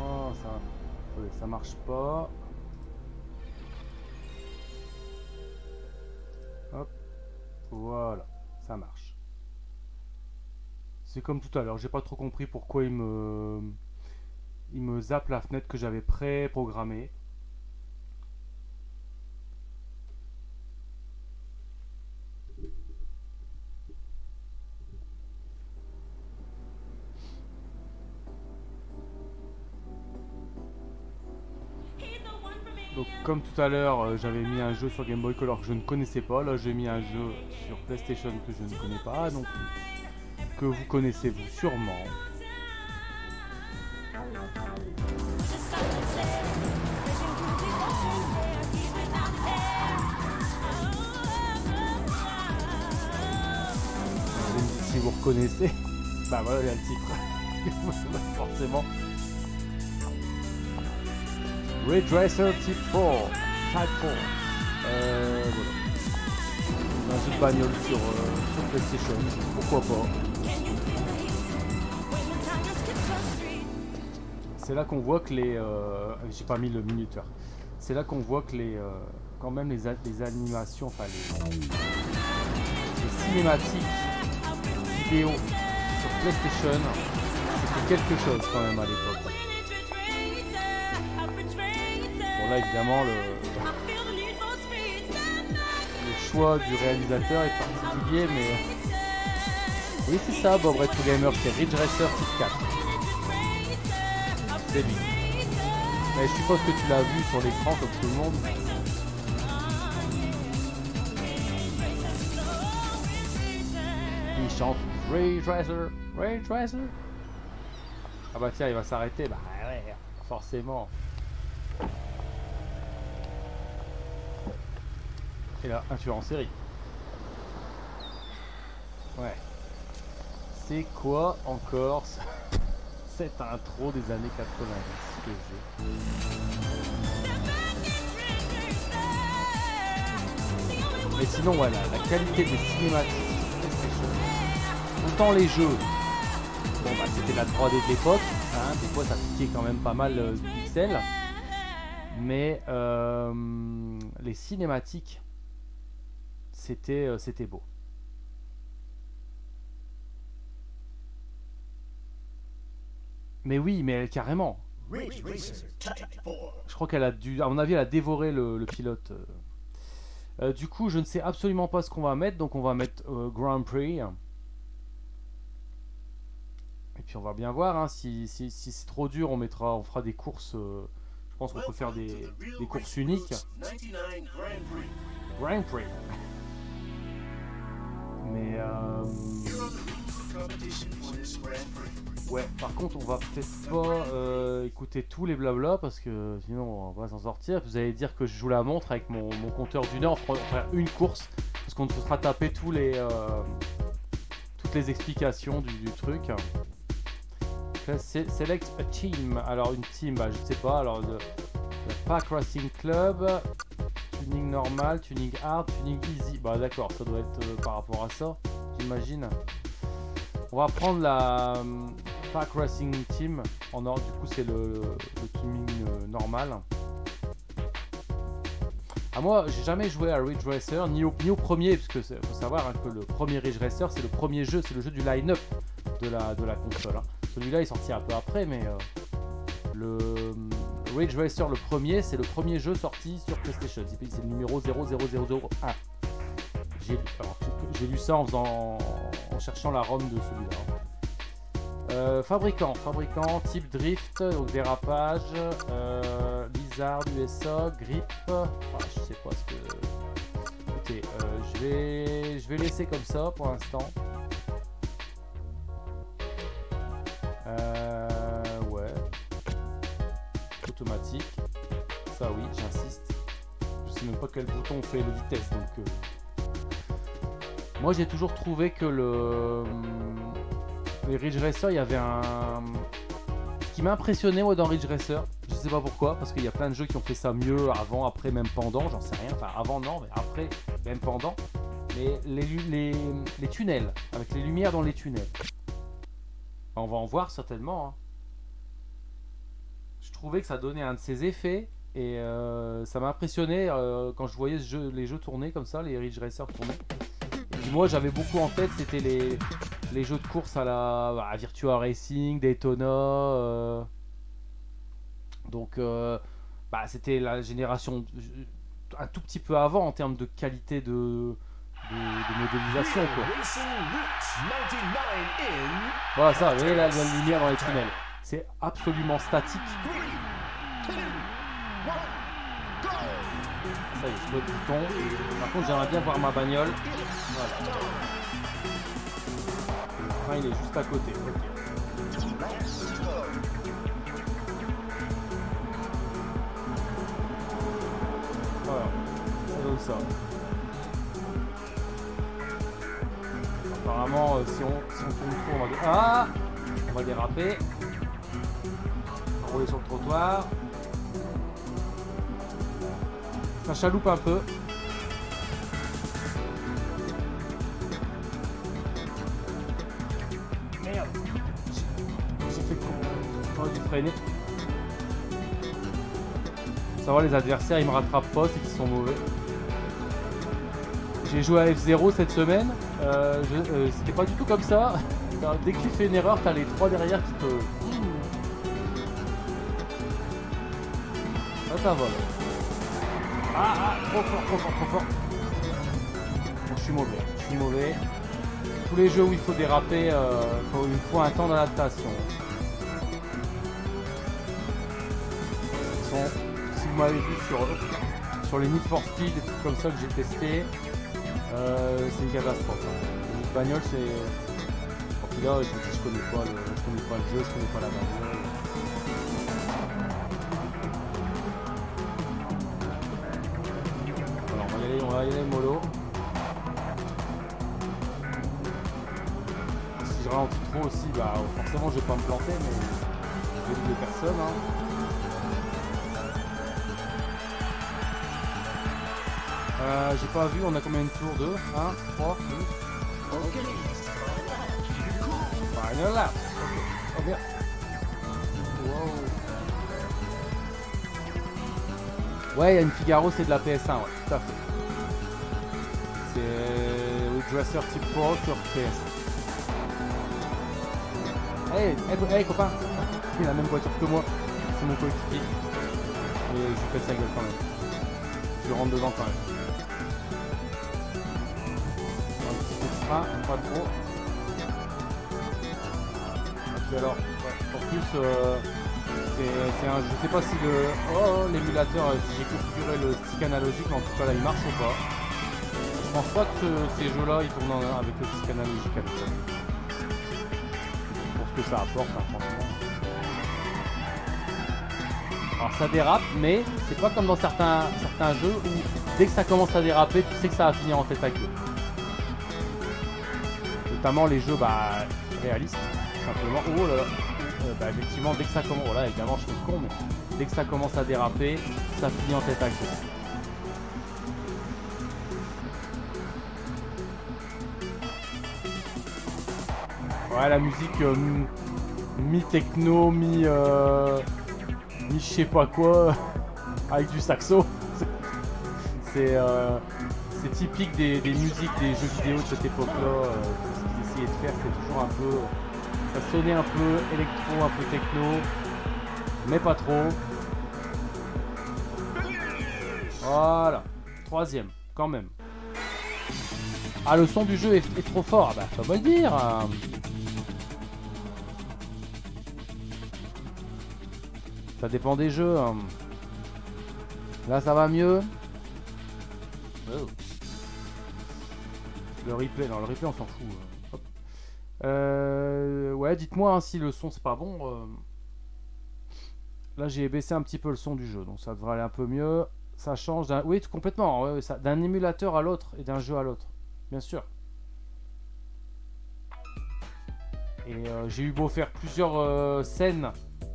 Oh, ça marche pas. Hop, voilà, ça marche. C'est comme tout à l'heure, j'ai pas trop compris pourquoi il me zappe la fenêtre que j'avais pré-programmée. Donc comme tout à l'heure, j'avais mis un jeu sur Game Boy Color que je ne connaissais pas. Là, j'ai mis un jeu sur PlayStation que je ne connais pas non plus. Que vous connaissez vous sûrement. Si vous reconnaissez, bah voilà, il y a le titre. Forcément. Ridge Racer Type 4. Voilà. Un jeu de bagnole sur PlayStation. Pourquoi pas. C'est là qu'on voit que les... j'ai pas mis le minuteur. C'est là qu'on voit que les... quand même les animations, enfin les cinématiques vidéo sur PlayStation, c'était quelque chose quand même à l'époque. Bon là évidemment le choix du réalisateur est particulier, mais oui c'est ça, Bob Retro Gamer, c'est Ridge Racer Type 4. C'est lui. Mais je suppose que tu l'as vu sur l'écran comme tout le monde. Il chante Ridge Racer, Ridge Racer. Ah bah tiens, il va s'arrêter. Bah ouais, forcément. Et là, un tueur en série. Ouais. C'est quoi encore cette intro des années 90 que j'ai? Mais sinon, voilà, la qualité des cinématiques. Autant les jeux, bon bah c'était la 3D de l'époque, hein, des fois ça piquait quand même pas mal de pixels, mais les cinématiques, c'était beau. Mais oui, mais carrément. Je crois qu'elle a dû, à mon avis, elle a dévoré le pilote. Du coup, je ne sais absolument pas ce qu'on va mettre, donc on va mettre Grand Prix. Et puis on va bien voir, hein, si c'est trop dur, on fera des courses. Je pense qu'on peut faire des courses uniques. Grand Prix. Mais ouais, par contre, on va peut-être pas écouter tous les blabla parce que sinon on va s'en sortir. Vous allez dire que je joue la montre avec mon compteur d'une heure. On fera une course parce qu'on se fera taper toutes les explications du truc. Select a team. Alors une team, bah, je sais pas. Alors le Pack Racing Club, tuning normal, tuning hard, tuning easy. Bah d'accord, ça doit être par rapport à ça, j'imagine. On va prendre la Pack Racing Team en ordre. Du coup, c'est le tuning normal. Ah, moi, j'ai jamais joué à Ridge Racer ni au premier, parce que faut savoir hein, que le premier Ridge Racer, c'est le premier jeu, c'est le jeu du line-up de la console. Hein. Celui-là est sorti un peu après, mais le Ridge Racer, le premier, c'est le premier jeu sorti sur PlayStation. C'est le numéro 00001. J'ai lu ça en cherchant la ROM de celui-là. Fabricant, type drift, donc dérapage, Lizard, USA, grip. Ah, je sais pas ce que. Écoutez, je vais laisser comme ça pour l'instant. Ouais. Automatique. Ça oui, j'insiste. Je sais même pas quel bouton fait le vitesse, donc. Moi j'ai toujours trouvé que les Ridge Racer, il y avait un... Ce qui m'a impressionné moi dans Ridge Racer, je sais pas pourquoi, parce qu'il y a plein de jeux qui ont fait ça mieux avant, après, même pendant, j'en sais rien. Enfin, avant non, mais après, même pendant. Mais les tunnels, avec les lumières dans les tunnels. On va en voir certainement. Hein. Je trouvais que ça donnait un de ses effets et ça m'a impressionné quand je voyais les jeux tourner comme ça, les Ridge Racer tourner. Et puis moi j'avais beaucoup en tête, c'était les jeux de course à la Virtua Racing, Daytona. Donc c'était la génération un tout petit peu avant en termes de qualité de modélisation quoi. Voilà ça, vous voyez la lumière dans les tunnels. C'est absolument statique. Ça y est, je peux le bouton. Par contre j'aimerais bien voir ma bagnole. Voilà. Le frein il est juste à côté. Okay. Voilà, ça donne ça. Apparemment, si on tourne trop, on va déraper. On va rouler sur le trottoir. Ça chaloupe un peu. Merde. J'ai fait con. J'aurais dû freiner. Ça va, les adversaires ils me rattrapent pas, c'est qu'ils sont mauvais. J'ai joué à F0 cette semaine, c'était pas du tout comme ça. Dès que tu fais une erreur, t'as les trois derrière qui te... Ça vole. Trop fort. Bon, je suis mauvais. Tous les jeux où il faut déraper, il faut un temps d'adaptation. Si vous m'avez vu sur les Need for Speed, des trucs comme ça que j'ai testé, c'est une catastrophe. Hein. Une bagnole, c'est... Puis là, je connais pas le jeu, je connais pas la bagnole. Alors, on va y aller mollo. Si je ralentis trop aussi, forcément je vais pas me planter, mais je vais aider personne. Hein. J'ai pas vu, on a combien de tours? 2, 1, 3, 12. Ok. Final lap. Ok, bien. Wow. Ouais, il y a une Figaro, c'est de la PS1, ouais, tout à fait. C'est Ridge Racer Type Pro sur PS1. Hey, copain. Il a la même voiture que moi. C'est mon coéquipier. Et je lui fais sa gueule quand même. Je lui rentre dedans quand même. Pas trop. Et puis alors, en plus, c'est un, je sais pas si l'émulateur, si j'ai configuré le stick analogique, mais en tout cas là il marche ou pas. Je pense pas que ces jeux-là ils tournent avec le stick analogique avec ça. Pour ce que ça apporte, hein, franchement. Alors ça dérape, mais c'est pas comme dans certains jeux où dès que ça commence à déraper, tu sais que ça va finir en tête à queue. Notamment les jeux réalistes, simplement. Oh là là. Effectivement, dès que ça commence, là évidemment je suis con, mais dès que ça commence à déraper, ça finit en tête à queue. Ouais, la musique mi-techno, mi-je sais pas quoi, avec du saxo. C'est typique des musiques des jeux vidéo de cette époque-là. Ce qu'ils essayaient de faire, c'est toujours un peu... Ça sonnait un peu électro, un peu techno, mais pas trop. Voilà. Troisième, quand même. Ah, le son du jeu est trop fort. Ah faut pas le dire. Ça dépend des jeux. Hein. Là, ça va mieux. Oh. Le replay, non, le replay, on s'en fout. Hop. Ouais, dites-moi hein, si le son c'est pas bon. Là, j'ai baissé un petit peu le son du jeu, donc ça devrait aller un peu mieux. Ça change d'un... Oui, complètement. Ouais, d'un émulateur à l'autre et d'un jeu à l'autre. Bien sûr. Et j'ai eu beau faire plusieurs scènes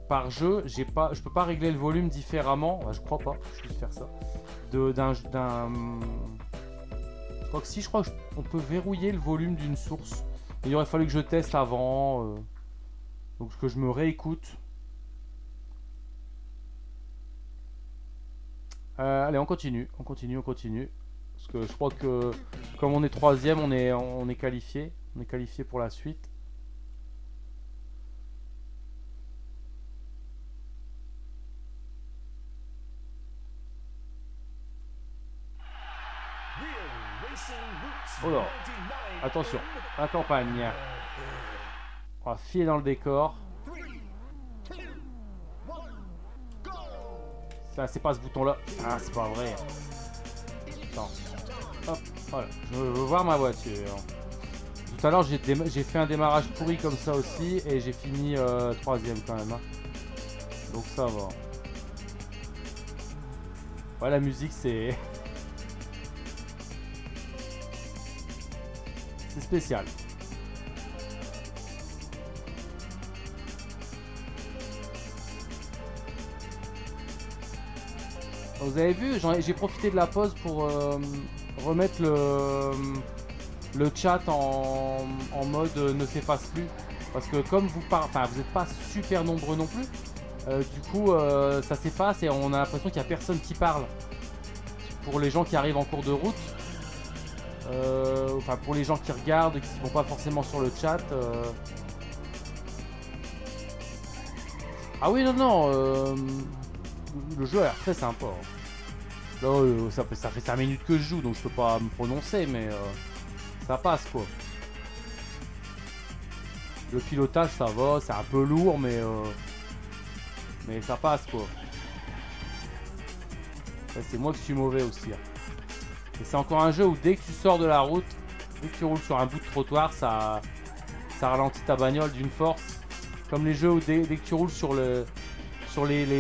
par jeu, je peux pas régler le volume différemment. Je crois pas, je puisse faire ça. Je crois que si, je crois qu'on peut verrouiller le volume d'une source. Mais il aurait fallu que je teste avant. Donc que je me réécoute. Allez, on continue. Parce que je crois que comme on est troisième, on est qualifié. On est qualifié pour la suite. Oh là, attention, la campagne. On va filer dans le décor. Ça, c'est pas ce bouton là. Ah, c'est pas vrai. Attends. Hop, voilà. Je veux voir ma voiture. Tout à l'heure, j'ai fait un démarrage pourri comme ça aussi. Et j'ai fini troisième quand même. Hein. Donc ça va. Ouais, la musique, c'est... c'est spécial. Vous avez vu, j'ai profité de la pause pour remettre le chat en mode ne s'efface plus. Parce que comme vous n'êtes pas super nombreux non plus, du coup ça s'efface et on a l'impression qu'il n'y a personne qui parle. Pour les gens qui arrivent en cours de route, enfin pour les gens qui regardent et qui ne vont pas forcément sur le chat. Ah oui, non, le jeu a l'air très sympa. Là, ça fait 5 minutes que je joue, donc je peux pas me prononcer, mais ça passe quoi. Le pilotage, ça va, c'est un peu lourd, mais ça passe quoi. C'est moi qui suis mauvais aussi. Hein. Et c'est encore un jeu où dès que tu sors de la route, dès que tu roules sur un bout de trottoir, ça ralentit ta bagnole d'une force. Comme les jeux où dès que tu roules sur les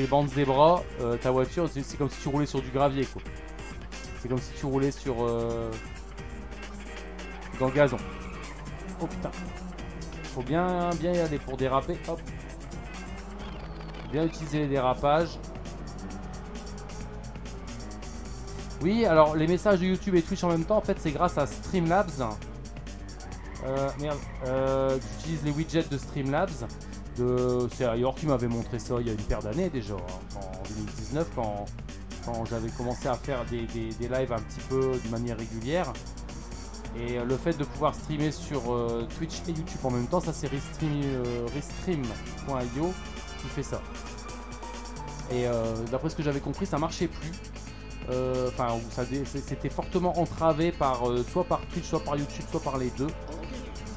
bandes zébras, ta voiture, c'est comme si tu roulais sur du gravier quoi. C'est comme si tu roulais sur dans le gazon. Oh putain. Faut bien y aller pour déraper. Hop. Bien utiliser les dérapages. Oui, alors les messages de YouTube et Twitch en même temps, en fait, c'est grâce à Streamlabs. J'utilise les widgets de Streamlabs. C'est Ayor qui m'avait montré ça il y a une paire d'années déjà, hein, en 2019, quand j'avais commencé à faire des lives un petit peu de manière régulière. Et le fait de pouvoir streamer sur Twitch et YouTube en même temps, ça c'est Restream.io qui fait ça. Et d'après ce que j'avais compris, ça marchait plus. Enfin, c'était fortement entravé par soit par Twitch, soit par YouTube, soit par les deux.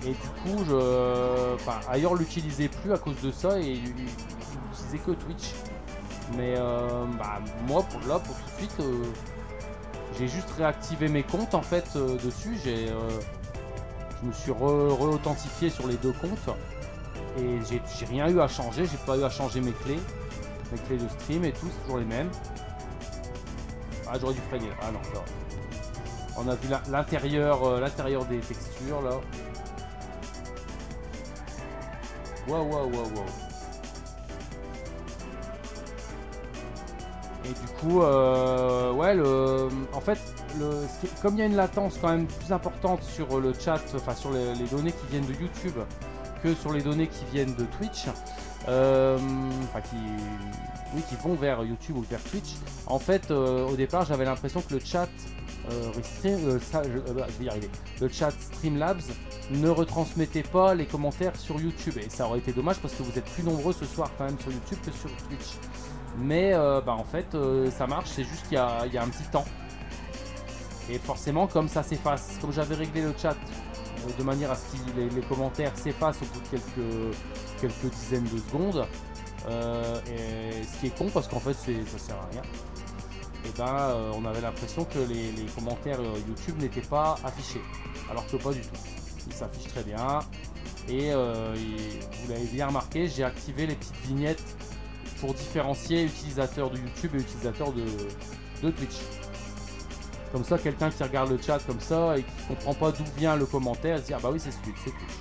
Et du coup, Ayor l'utilisait plus à cause de ça et il utilisait que Twitch. Mais moi, pour tout de suite, j'ai juste réactivé mes comptes en fait dessus. Je me suis re-authentifié sur les deux comptes et j'ai rien eu à changer. J'ai pas eu à changer mes clés de stream et tout, c'est toujours les mêmes. Ah, j'aurais dû freiner. Ah non, ça va. On a vu l'intérieur des textures là. Waouh. Et du coup, en fait, comme il y a une latence quand même plus importante sur le chat, enfin sur les données qui viennent de YouTube que sur les données qui viennent de Twitch, qui vont vers YouTube ou vers Twitch. En fait, au départ, j'avais l'impression que le chat le chat Streamlabs ne retransmettait pas les commentaires sur YouTube et ça aurait été dommage parce que vous êtes plus nombreux ce soir quand même sur YouTube que sur Twitch. Mais en fait, ça marche, c'est juste qu'il y a un petit temps. Et forcément, comme ça s'efface, comme j'avais réglé le chat de manière à ce que les commentaires s'effacent au bout de quelques dizaines de secondes, et ce qui est con parce qu'en fait ça sert à rien. Et on avait l'impression que les commentaires YouTube n'étaient pas affichés, alors que pas du tout. Ils s'affichent très bien. Et vous l'avez bien remarqué, j'ai activé les petites vignettes pour différencier utilisateurs de YouTube et utilisateurs de Twitch. Comme ça, quelqu'un qui regarde le chat comme ça et qui comprend pas d'où vient le commentaire, il se dit ah bah oui c'est Twitch, c'est Twitch.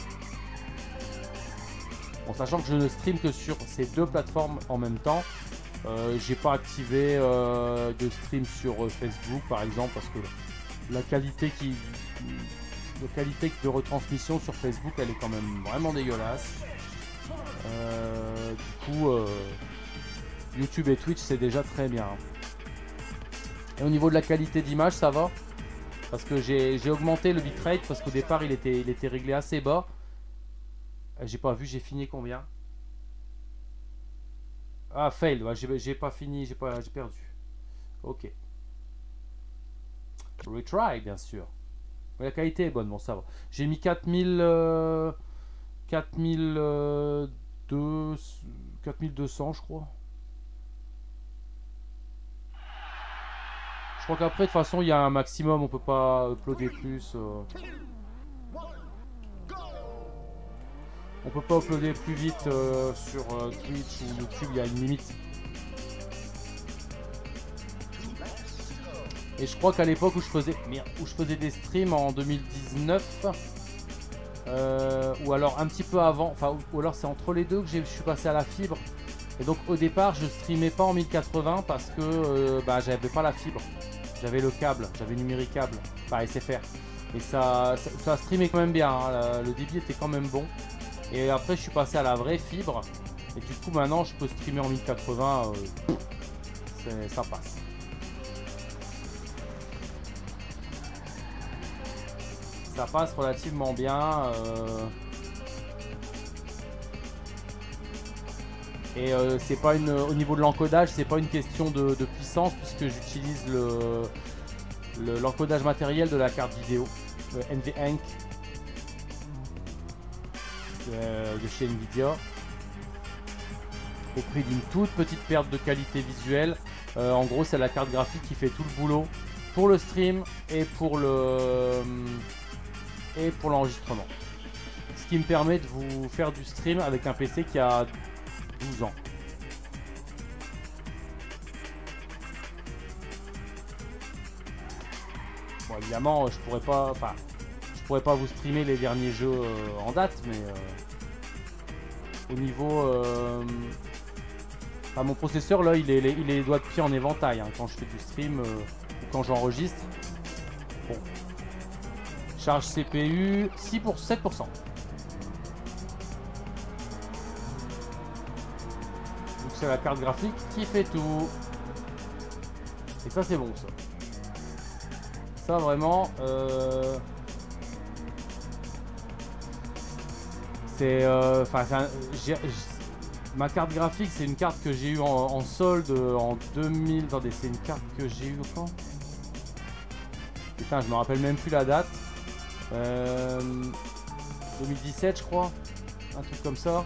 En sachant que je ne stream que sur ces deux plateformes en même temps. J'ai pas activé de stream sur Facebook par exemple parce que la qualité de retransmission sur Facebook elle est quand même vraiment dégueulasse. Du coup YouTube et Twitch c'est déjà très bien. Et au niveau de la qualité d'image ça va parce que j'ai augmenté le bitrate parce qu'au départ il était réglé assez bas. J'ai pas vu, j'ai fini combien? Ah, fail, ouais, j'ai pas fini, j'ai perdu. Ok. Retry, bien sûr. Mais la qualité est bonne, bon, ça va. J'ai mis 4200, je crois. Je crois qu'après, de toute façon, il y a un maximum, on peut pas uploader plus. On peut pas uploader plus vite sur Twitch ou YouTube, il y a une limite. Et je crois qu'à l'époque où je faisais des streams en 2019, ou alors un petit peu avant, enfin ou alors c'est entre les deux que je suis passé à la fibre. Et donc au départ je streamais pas en 1080 parce que j'avais pas la fibre. J'avais le câble, j'avais numéricable, enfin SFR. Et ça streamait quand même bien, hein. Le débit était quand même bon. Et après je suis passé à la vraie fibre. Et du coup maintenant je peux streamer en 1080, ça passe. Ça passe relativement bien. Et c'est pas au niveau de l'encodage, c'est pas une question de puissance puisque j'utilise l'encodage matériel de la carte vidéo, NVENC. De chez Nvidia au prix d'une toute petite perte de qualité visuelle. En gros c'est la carte graphique qui fait tout le boulot pour le stream et pour l'enregistrement, ce qui me permet de vous faire du stream avec un PC qui a 12 ans. Bon évidemment je pourrais pas vous streamer les derniers jeux en date, mais au niveau mon processeur là il est les doigts de pied en éventail hein, quand je fais du stream ou quand j'enregistre. Bon. Charge CPU 7%. Donc c'est la carte graphique qui fait tout. Et ça c'est bon ça. Ça vraiment ma carte graphique c'est une carte que j'ai eu en solde en 2000. Attendez, c'est une carte que j'ai eu quand? Putain, je me rappelle même plus la date. 2017 je crois, un truc comme ça.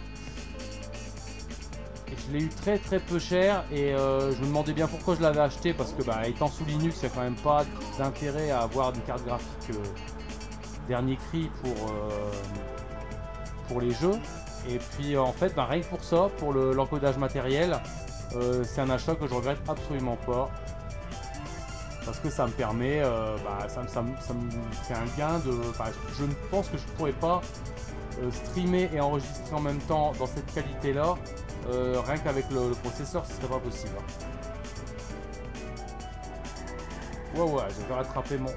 Et je l'ai eu très peu cher et je me demandais bien pourquoi je l'avais acheté parce que étant sous Linux il n'y a quand même pas d'intérêt à avoir une carte graphique dernier cri pour les jeux. Et puis en fait rien que pour ça, pour l'encodage matériel, c'est un achat que je regrette absolument pas. Parce que ça me permet, c'est un gain de... je ne pense que je ne pourrais pas streamer et enregistrer en même temps dans cette qualité-là, rien qu'avec le processeur, ce serait pas possible. Ouais, je vais rattraper mon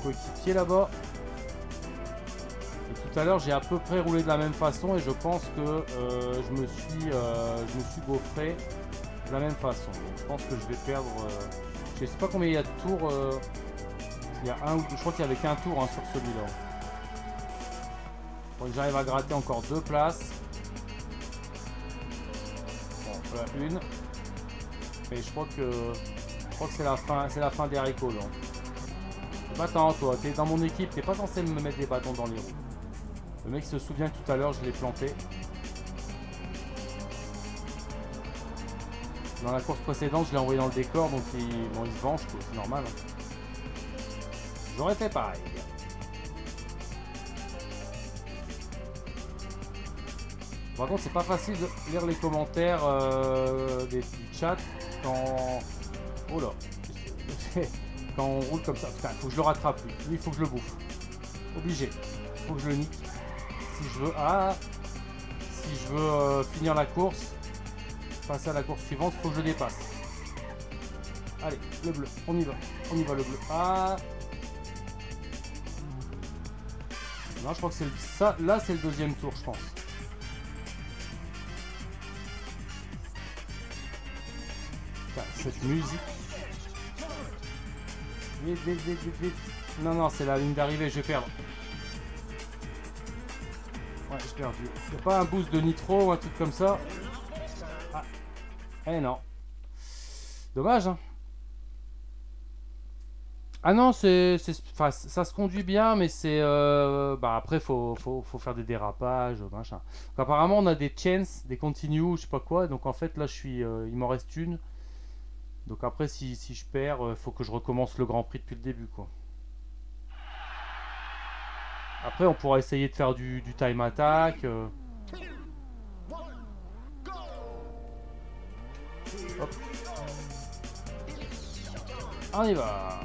coéquipier là-bas. Et tout à l'heure, j'ai à peu près roulé de la même façon et je pense que je me suis gaufré de la même façon. Donc je pense que je vais perdre... je sais pas combien il y a de tours. Il y a un ou deux, je crois qu'il y avait qu'un tour hein, sur celui-là. Faut que j'arrive à gratter encore 2 places. Bon, voilà une. Et je crois que c'est la fin des haricots là. Attends, toi, t'es dans mon équipe, t'es pas censé me mettre des bâtons dans les roues. Le mec se souvient que tout à l'heure je l'ai planté. Dans la course précédente, je l'ai envoyé dans le décor, donc il se venge, c'est normal. J'aurais fait pareil. Par contre, c'est pas facile de lire les commentaires des chats quand... Oh là. Quand on roule comme ça. Putain, il faut que je le rattrape lui. Lui, il faut que je le bouffe. Obligé. Il faut que je le nique. Si je veux... Ah, Si je veux finir la course, passer à la course suivante, faut que je dépasse. Allez, le bleu, on y va le bleu. Ah. Non, je crois que c'est ça. Là, c'est le deuxième tour, je pense. Putain, cette musique. Vite, vite, vite, vite, vite. Non, non, c'est la ligne d'arrivée, je vais perdre. Ouais, j'ai perdu. Y'a pas un boost de nitro ou un truc comme ça? Ah. Eh non. Dommage, hein. Ah non, enfin, ça se conduit bien, mais c'est... bah après, faut faire des dérapages, machin. Donc, apparemment, on a des chances, des continues, je sais pas quoi. Donc en fait, là, je suis... il m'en reste une. Donc après, si je perds, faut que je recommence le Grand Prix depuis le début, quoi. Après, on pourra essayer de faire du time attack. Hop. On y va.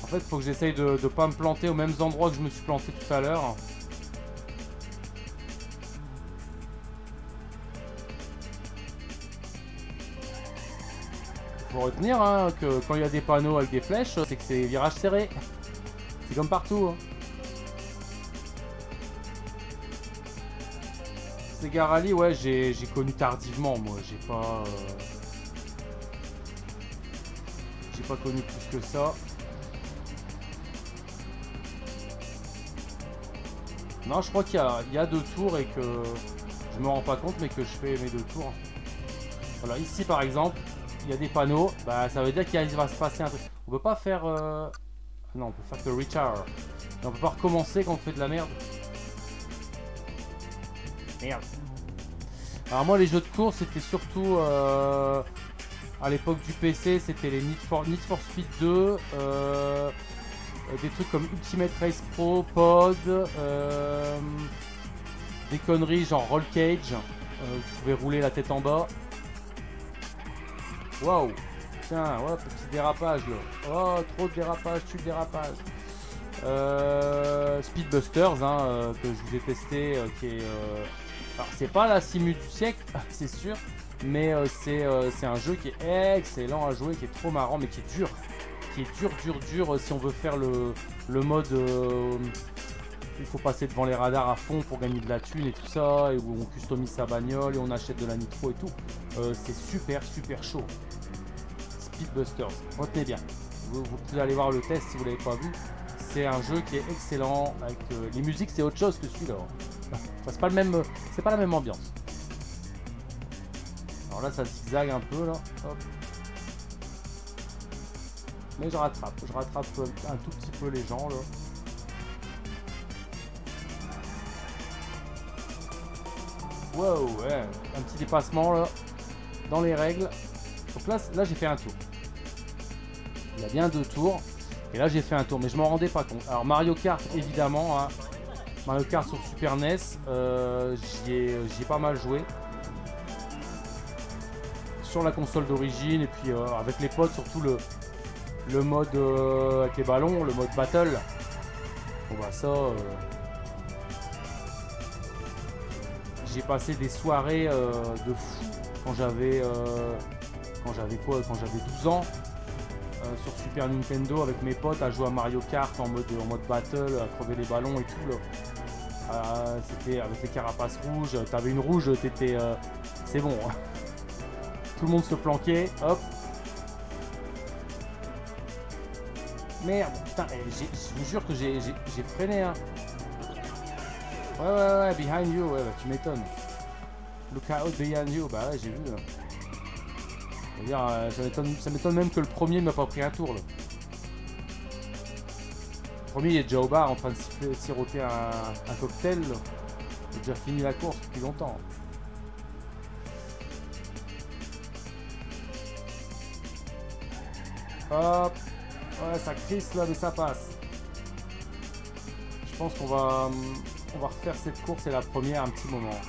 En fait, il faut que j'essaye de ne pas me planter aux mêmes endroits que je me suis planté tout à l'heure. Il faut retenir hein, que quand il y a des panneaux avec des flèches, c'est que c'est virage serré. C'est comme partout. Hein. Sega Rally, ouais, j'ai connu tardivement, moi. J'ai pas connu plus que ça. Non, je crois qu'il y a 2 tours et que je me rends pas compte, mais que je fais mes 2 tours. Voilà, ici par exemple, il y a des panneaux, bah ça veut dire qu'il va se passer un truc. On peut pas faire... Non, on peut faire que recharge. On peut pas recommencer quand on fait de la merde. Merde. Alors moi, les jeux de course, c'était surtout... à l'époque du PC, c'était les Need for Speed 2, des trucs comme Ultimate Race Pro, Pod, des conneries genre Roll Cage, où tu pouvais rouler la tête en bas. Waouh! Tiens, ouais, petit dérapage là. Oh, trop de dérapage, tue le dérapage. Speedbusters, hein, que je vous ai testé, qui est... alors, c'est pas la simu du siècle, c'est sûr, mais c'est un jeu qui est excellent à jouer, qui est trop marrant, mais qui est dur. Qui est dur si on veut faire le mode... il faut passer devant les radars à fond pour gagner de la thune et tout ça, et où on customise sa bagnole et on achète de la nitro et tout. C'est super chaud. Speedbusters, retenez bien. Vous pouvez aller voir le test si vous l'avez pas vu. C'est un jeu qui est excellent, avec les musiques c'est autre chose que celui-là. Enfin, c'est pas la même ambiance. Alors là ça zigzague un peu là. Hop. Mais je rattrape un tout petit peu les gens là. Wow, ouais, un petit dépassement là, dans les règles. Donc là j'ai fait un tour. Il y a bien 2 tours. Et là j'ai fait un tour, mais je m'en rendais pas compte. Alors Mario Kart évidemment, hein. Mario Kart sur Super NES, j'y ai pas mal joué. Sur la console d'origine, et puis avec les potes, surtout le mode avec les ballons, le mode battle. Bon bah ça... j'ai passé des soirées de fou quand j'avais 12 ans. Sur Super Nintendo avec mes potes à jouer à Mario Kart en mode battle, à crever les ballons et tout là. C'était avec les carapaces rouges, t'avais une rouge, t'étais... c'est bon. Tout le monde se planquait, hop. Merde, putain, je vous jure que j'ai freiné hein. Ouais, behind you, ouais, bah, tu m'étonnes. Look out behind you, bah ouais, j'ai vu là. Ça m'étonne même que le premier m'a pas pris un tour là. Le premier il est déjà au bar en train de siroter un cocktail là. Il a déjà fini la course depuis longtemps. Hop. Ouais ça crisse là mais ça passe. Je pense qu'on va refaire cette course et la première un petit moment.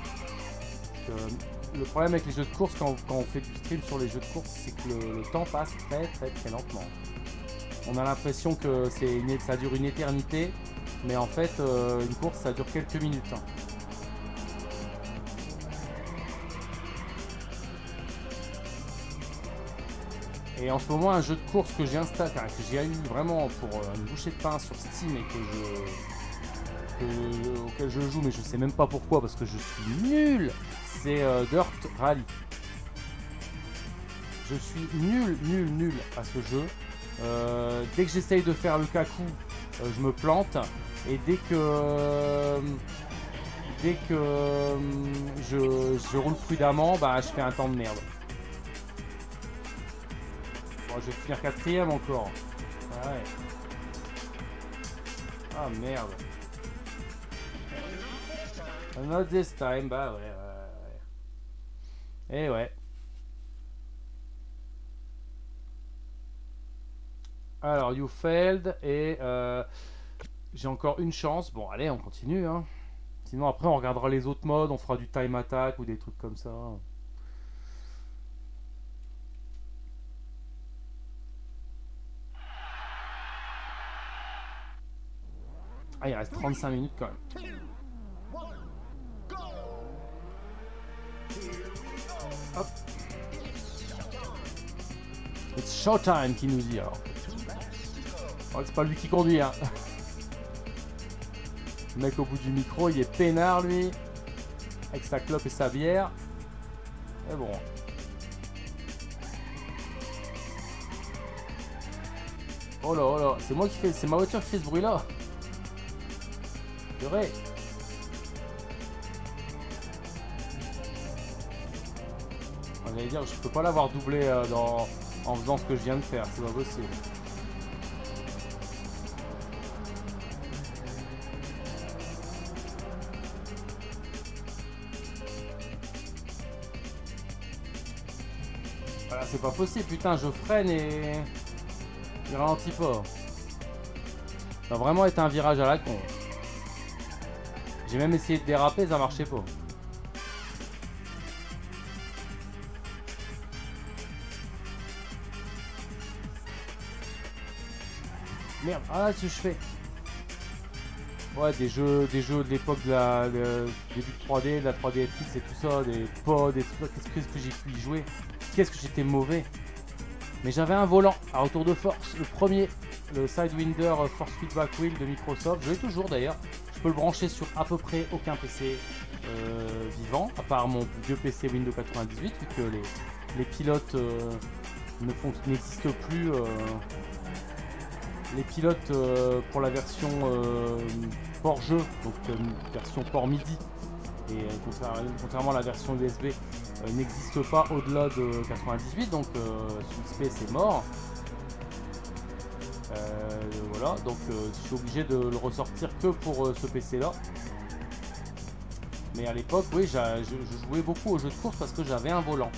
Le problème avec les jeux de course quand on fait du stream sur les jeux de course, c'est que le temps passe très lentement. On a l'impression que ça dure une éternité Mais en fait, une course, ça dure quelques minutes. Hein. Et en ce moment, un jeu de course que j'ai installé, que j'ai eu vraiment pour une bouchée de pain sur Steam et auquel je joue, mais je sais même pas pourquoi, parce que je suis nul, c'est Dirt Rally. Je suis nul à ce jeu. Dès que j'essaye de faire le kaku, je me plante. Et dès que je roule prudemment, bah, je fais un temps de merde. Bon, je vais finir 4ème encore. Ah ouais. Ah merde. Not this time, bah ouais. Et ouais. Alors, you failed et j'ai encore une chance. Bon, allez, on continue. Hein. Sinon, après, on regardera les autres modes. On fera du time attack ou des trucs comme ça. Ah, il reste 35 minutes quand même. Hop. It's showtime qui nous dit alors. Oh, c'est pas lui qui conduit, hein. Le mec au bout du micro, il est peinard lui. Avec sa clope et sa bière. Et bon. Oh là, c'est moi qui fais. C'est ma voiture qui fait ce bruit là. C'est vrai. J'allais dire, je peux pas l'avoir doublé en faisant ce que je viens de faire, c'est pas possible. Voilà, c'est pas possible, putain, je freine et il ralentit pas. Ça va vraiment être un virage à la con. J'ai même essayé de déraper, ça marchait pas. Merde, ah là, ce que je fais. Ouais, des jeux de l'époque de la début de 3D, de la 3DFX et tout ça, des pods et tout ça. Qu'est-ce que j'ai pu y jouer? Qu'est-ce que j'étais mauvais. Mais j'avais un volant à retour de force, le premier, le Sidewinder Force Feedback Wheel de Microsoft. Je l'ai toujours d'ailleurs. Je peux le brancher sur à peu près aucun PC vivant, à part mon vieux PC Windows 98, vu que les pilotes n'existent plus. Les pilotes pour la version port jeu, donc version port MIDI, et contrairement à la version USB, n'existe pas au-delà de 98, donc sur XP c'est mort. Voilà, donc je suis obligé de le ressortir que pour ce PC là. Mais à l'époque, oui, je jouais beaucoup aux jeux de course parce que j'avais un volant.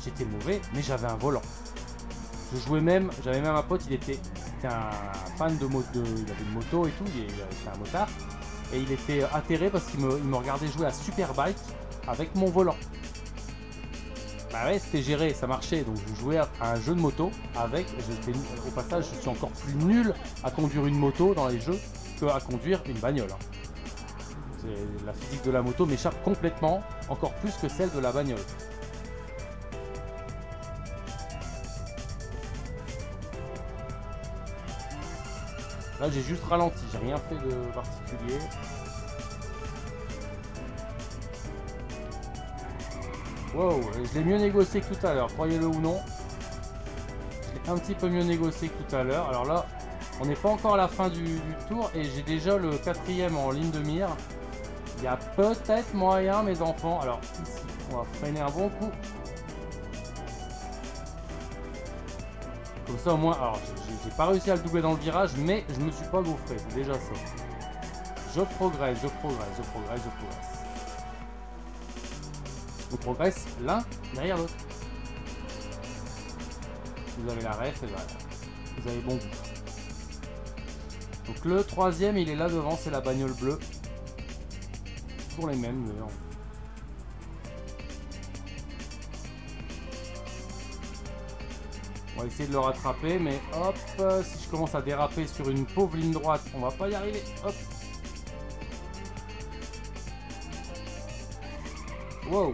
J'étais mauvais, mais j'avais un volant. J'avais même un pote, il était un fan de moto, il avait une moto et tout, c'était un motard. Et il était atterré parce qu'il me regardait jouer à Superbike avec mon volant. Bah ouais, c'était géré, ça marchait. Donc je jouais à un jeu de moto avec, au passage, je suis encore plus nul à conduire une moto dans les jeux que à conduire une bagnole. La physique de la moto m'échappe complètement, encore plus que celle de la bagnole. Là j'ai juste ralenti, j'ai rien fait de particulier. Wow, je l'ai mieux négocié que tout à l'heure, croyez-le ou non. Je l'ai un petit peu mieux négocié que tout à l'heure. Alors là, on n'est pas encore à la fin du tour et j'ai déjà le 4ème en ligne de mire. Il y a peut-être moyen, mes enfants. Alors ici, on va freiner un bon coup. Comme ça au moins, alors j'ai pas réussi à le doubler dans le virage, mais je me suis pas gaufré, c'est déjà ça. Je progresse. On progresse l'un derrière l'autre. Vous avez la ref et voilà. Vous avez bon goût. Donc le 3ème, il est là devant, c'est la bagnole bleue. Toujours les mêmes d'ailleurs. On va essayer de le rattraper, mais hop, si je commence à déraper sur une pauvre ligne droite, on va pas y arriver. Hop, Wow.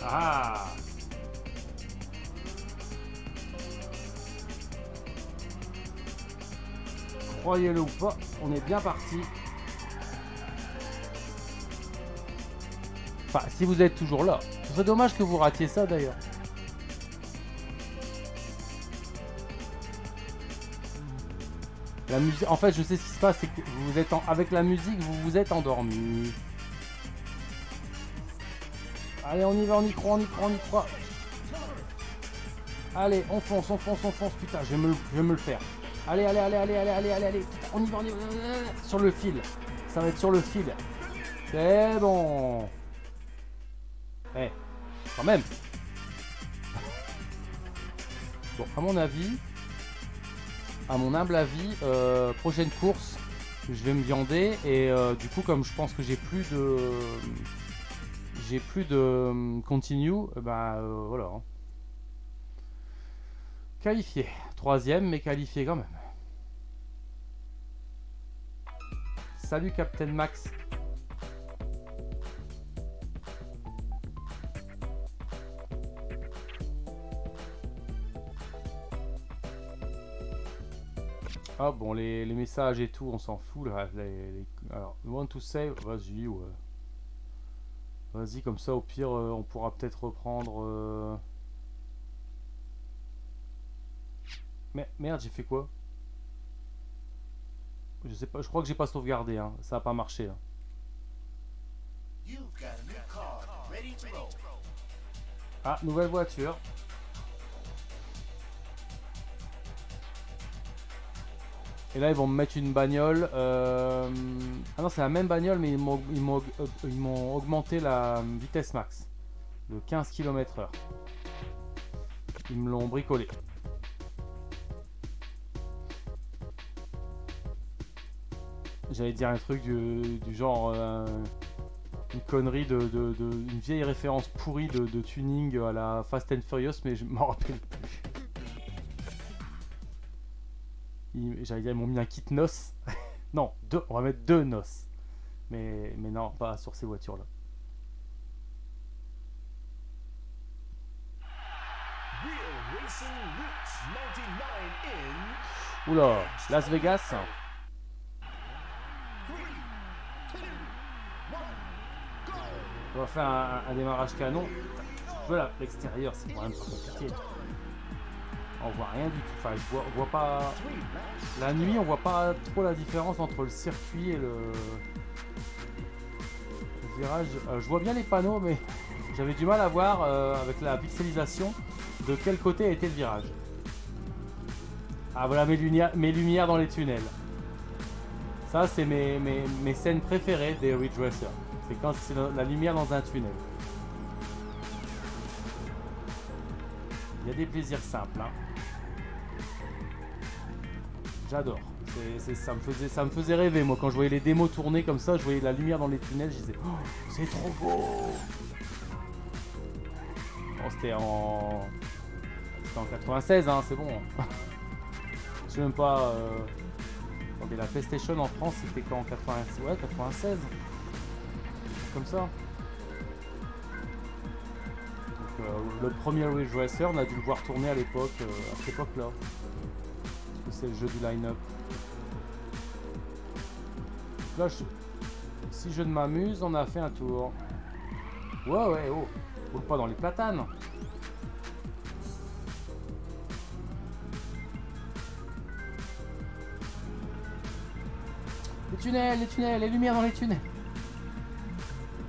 Ah. Croyez-le ou pas, on est bien parti. Enfin, si vous êtes toujours là. Ce serait dommage que vous ratiez ça d'ailleurs. La musique, en fait, je sais ce qui se passe, c'est que vous êtes avec la musique, vous vous êtes endormi. Allez, on y va, on y croit, on y croit, on y croit. Allez, on fonce, on fonce, on fonce. Putain, je vais me le faire. Allez, allez, allez, allez, allez, allez, allez, allez. On y va, on y va. Sur le fil. Ça va être sur le fil. C'est bon. Eh, quand même. Bon, à mon avis, à mon humble avis, prochaine course, je vais me viander. Et du coup, comme je pense que j'ai plus de continue, bah voilà. Qualifié. Troisième, mais qualifié quand même. Salut Captain Max. Ah bon, les messages et tout, on s'en fout là. Alors, you want to save? Vas-y, ouais. Vas-y, comme ça, au pire, on pourra peut-être reprendre... Mais merde, j'ai fait quoi? Je sais pas, je crois que j'ai pas sauvegardé, hein. Ça a pas marché. Hein. Ah, nouvelle voiture. Et là, ils vont me mettre une bagnole. Ah non, c'est la même bagnole, mais ils m'ont augmenté la vitesse max de 15 km/h. Ils me l'ont bricolé. J'allais dire un truc du genre une connerie une vieille référence pourrie de tuning à la Fast and Furious, mais je m'en rappelle plus. J'allais dire, ils m'ont mis un kit noce. Non, on va mettre 2 noces. Mais non, pas sur ces voitures-là. Oula, Las Vegas. On va faire un démarrage canon. Voilà, l'extérieur, c'est quand même pas compliqué. On voit rien du tout. Enfin, on voit pas. La nuit, on voit pas trop la différence entre le circuit et le virage. Je vois bien les panneaux, mais j'avais du mal à voir avec la pixelisation de quel côté était le virage. Ah voilà mes lumières dans les tunnels. Ça, c'est mes scènes préférées des Ridge Racer. C'est quand c'est la lumière dans un tunnel. Il y a des plaisirs simples. Hein. J'adore. Ça me faisait rêver, moi, quand je voyais les démos tourner comme ça, je voyais la lumière dans les tunnels, je disais oh, c'est trop beau. Bon, c'était en 96, hein, c'est bon. Je sais même pas. Attendez, la PlayStation en France, c'était quand en 96? Ouais, 96. Comme ça. Donc, le premier Ridge Racer, on a dû le voir tourner à l'époque, à cette époque-là. Parce que c'est le jeu du line-up. Là, si je ne m'amuse, on a fait un tour. Ouais, oh. Roule pas dans les platanes. Les tunnels, les lumières dans les tunnels.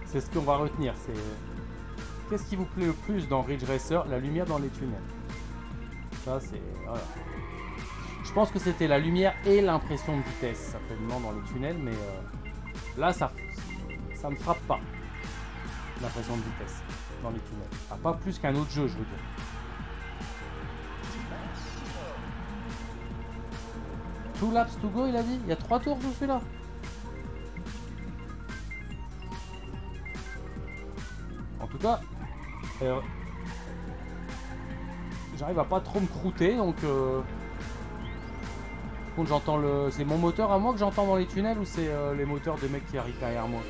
C'est ce qu'on va retenir. C'est qu'est-ce qui vous plaît le plus dans Ridge Racer? La lumière dans les tunnels. Ça, c'est voilà. Je pense que c'était la lumière et l'impression de vitesse certainement dans les tunnels, mais là, ça me frappe pas. L'impression de vitesse dans les tunnels. Ah, pas plus qu'un autre jeu, je veux dire. Two laps to go, il a dit. Il y a 3 tours sur celui-là. En tout cas, j'arrive à pas trop me croûter, donc contre, j'entends le... C'est mon moteur à moi que j'entends dans les tunnels ou c'est les moteurs des mecs qui arrivent derrière moi?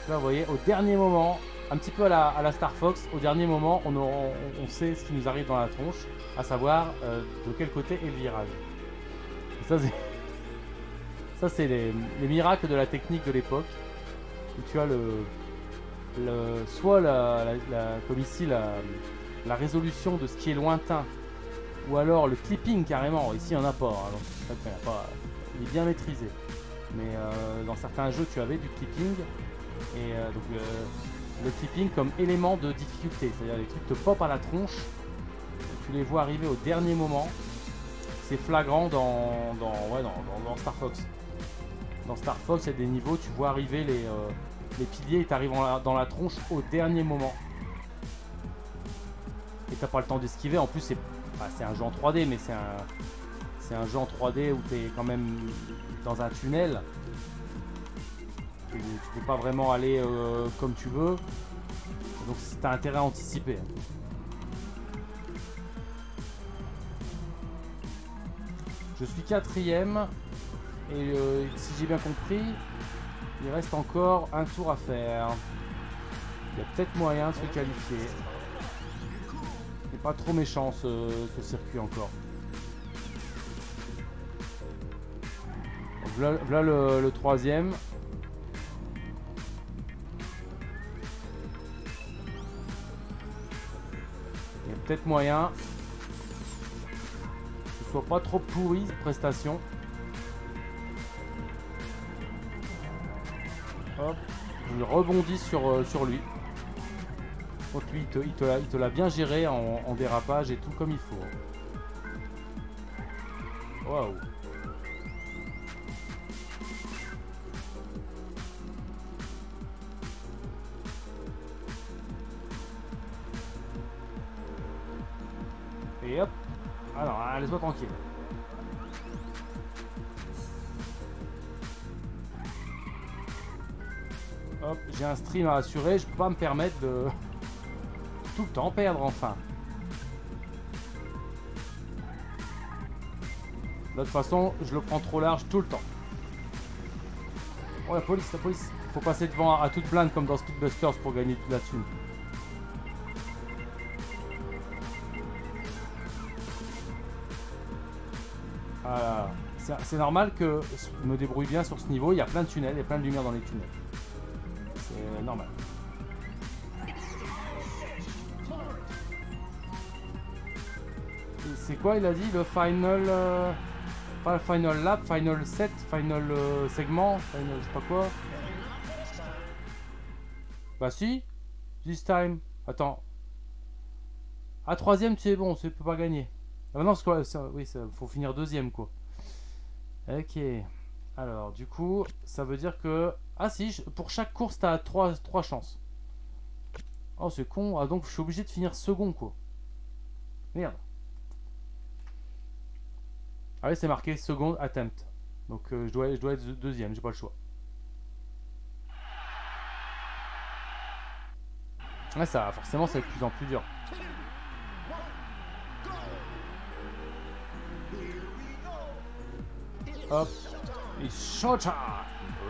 Là, vous voyez, au dernier moment, un petit peu à la Star Fox, au dernier moment, on sait ce qui nous arrive dans la tronche, à savoir de quel côté est le virage. Et ça, c'est... Ça, c'est les miracles de la technique de l'époque. Où tu as soit comme ici, la résolution de ce qui est lointain, ou alors le clipping carrément. Ici, il n'y en a pas, hein, donc il est bien maîtrisé. Mais dans certains jeux, tu avais du clipping. Et donc le clipping comme élément de difficulté. C'est-à-dire les trucs te pop à la tronche. Tu les vois arriver au dernier moment. C'est flagrant dans Star Fox. Dans Star Fox, il y a des niveaux, tu vois arriver les piliers et t'arrives dans la tronche au dernier moment. Et t'as pas le temps d'esquiver. En plus, c'est un jeu en 3D, mais c'est un jeu en 3D où t'es quand même dans un tunnel. Tu peux pas vraiment aller comme tu veux. Donc t'as intérêt à anticiper. Je suis 4ème. Et si j'ai bien compris, il reste encore un tour à faire. Il y a peut-être moyen de se qualifier. Il n'est pas trop méchant ce circuit encore. Donc, voilà le 3ème. Il y a peut-être moyen que ce soit pas trop pourri cette prestation. Hop, je rebondis sur lui. Donc lui, il te l'a bien géré en dérapage et tout comme il faut. Waouh. Et hop. Alors, laisse-moi tranquille. Hop, j'ai un stream à assurer, je peux pas me permettre de tout le temps perdre enfin. De toute façon, je le prends trop large tout le temps. Oh la police, faut passer devant à toute blinde comme dans Speedbusters pour gagner toute la thune. Voilà. C'est normal que je me débrouille bien sur ce niveau, il y a plein de tunnels, il y a plein de lumière dans les tunnels. C'est normal. C'est quoi il a dit le final pas le final lap, final set, final segment, final je sais pas quoi. Bah si, this time. Attends. À 3ème tu es bon, tu peux pas gagner. Ah non, oui, faut finir 2ème quoi. Ok. Alors du coup, ça veut dire que... Ah si, pour chaque course t'as 3 chances. Oh c'est con, ah donc je suis obligé de finir second quoi. Merde. Ah oui c'est marqué second attempt. Donc je dois être 2ème, j'ai pas le choix. Ouais ça forcément ça va être de plus en plus dur. Hop. It's showtime.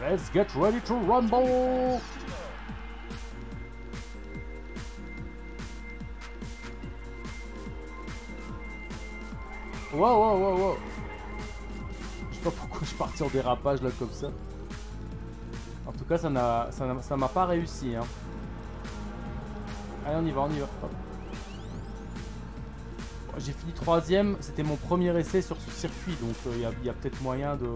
Let's get ready to rumble. Wow. Je sais pas pourquoi je suis parti en dérapage là comme ça. En tout cas, ça m'a pas réussi. Hein. Allez, on y va. J'ai fini 3ème, c'était mon premier essai sur ce circuit, donc il y a peut-être moyen de...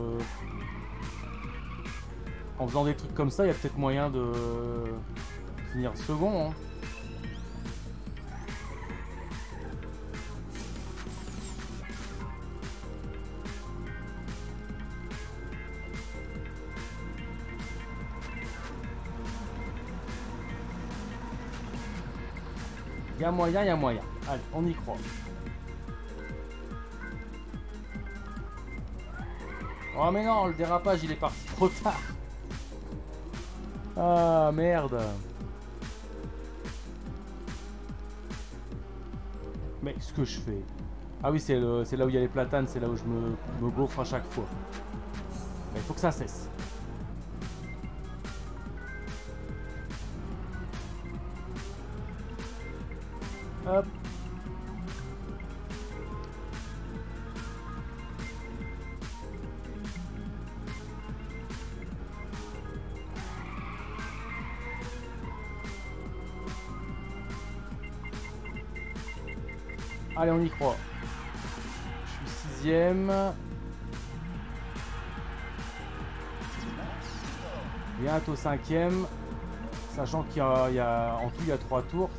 En faisant des trucs comme ça, il y a peut-être moyen de finir second. Hein. Il y a moyen. Allez, on y croit. Oh mais non, le dérapage il est parti trop tard. Ah merde. Mais ce que je fais. Ah oui, c'est là où il y a les platanes, c'est là où je me gaufre à chaque fois. Mais il faut que ça cesse. Hop. Allez, on y croit. Je suis 6ème. Bientôt 5ème. Sachant qu'il y a en tout il y a 3 tours.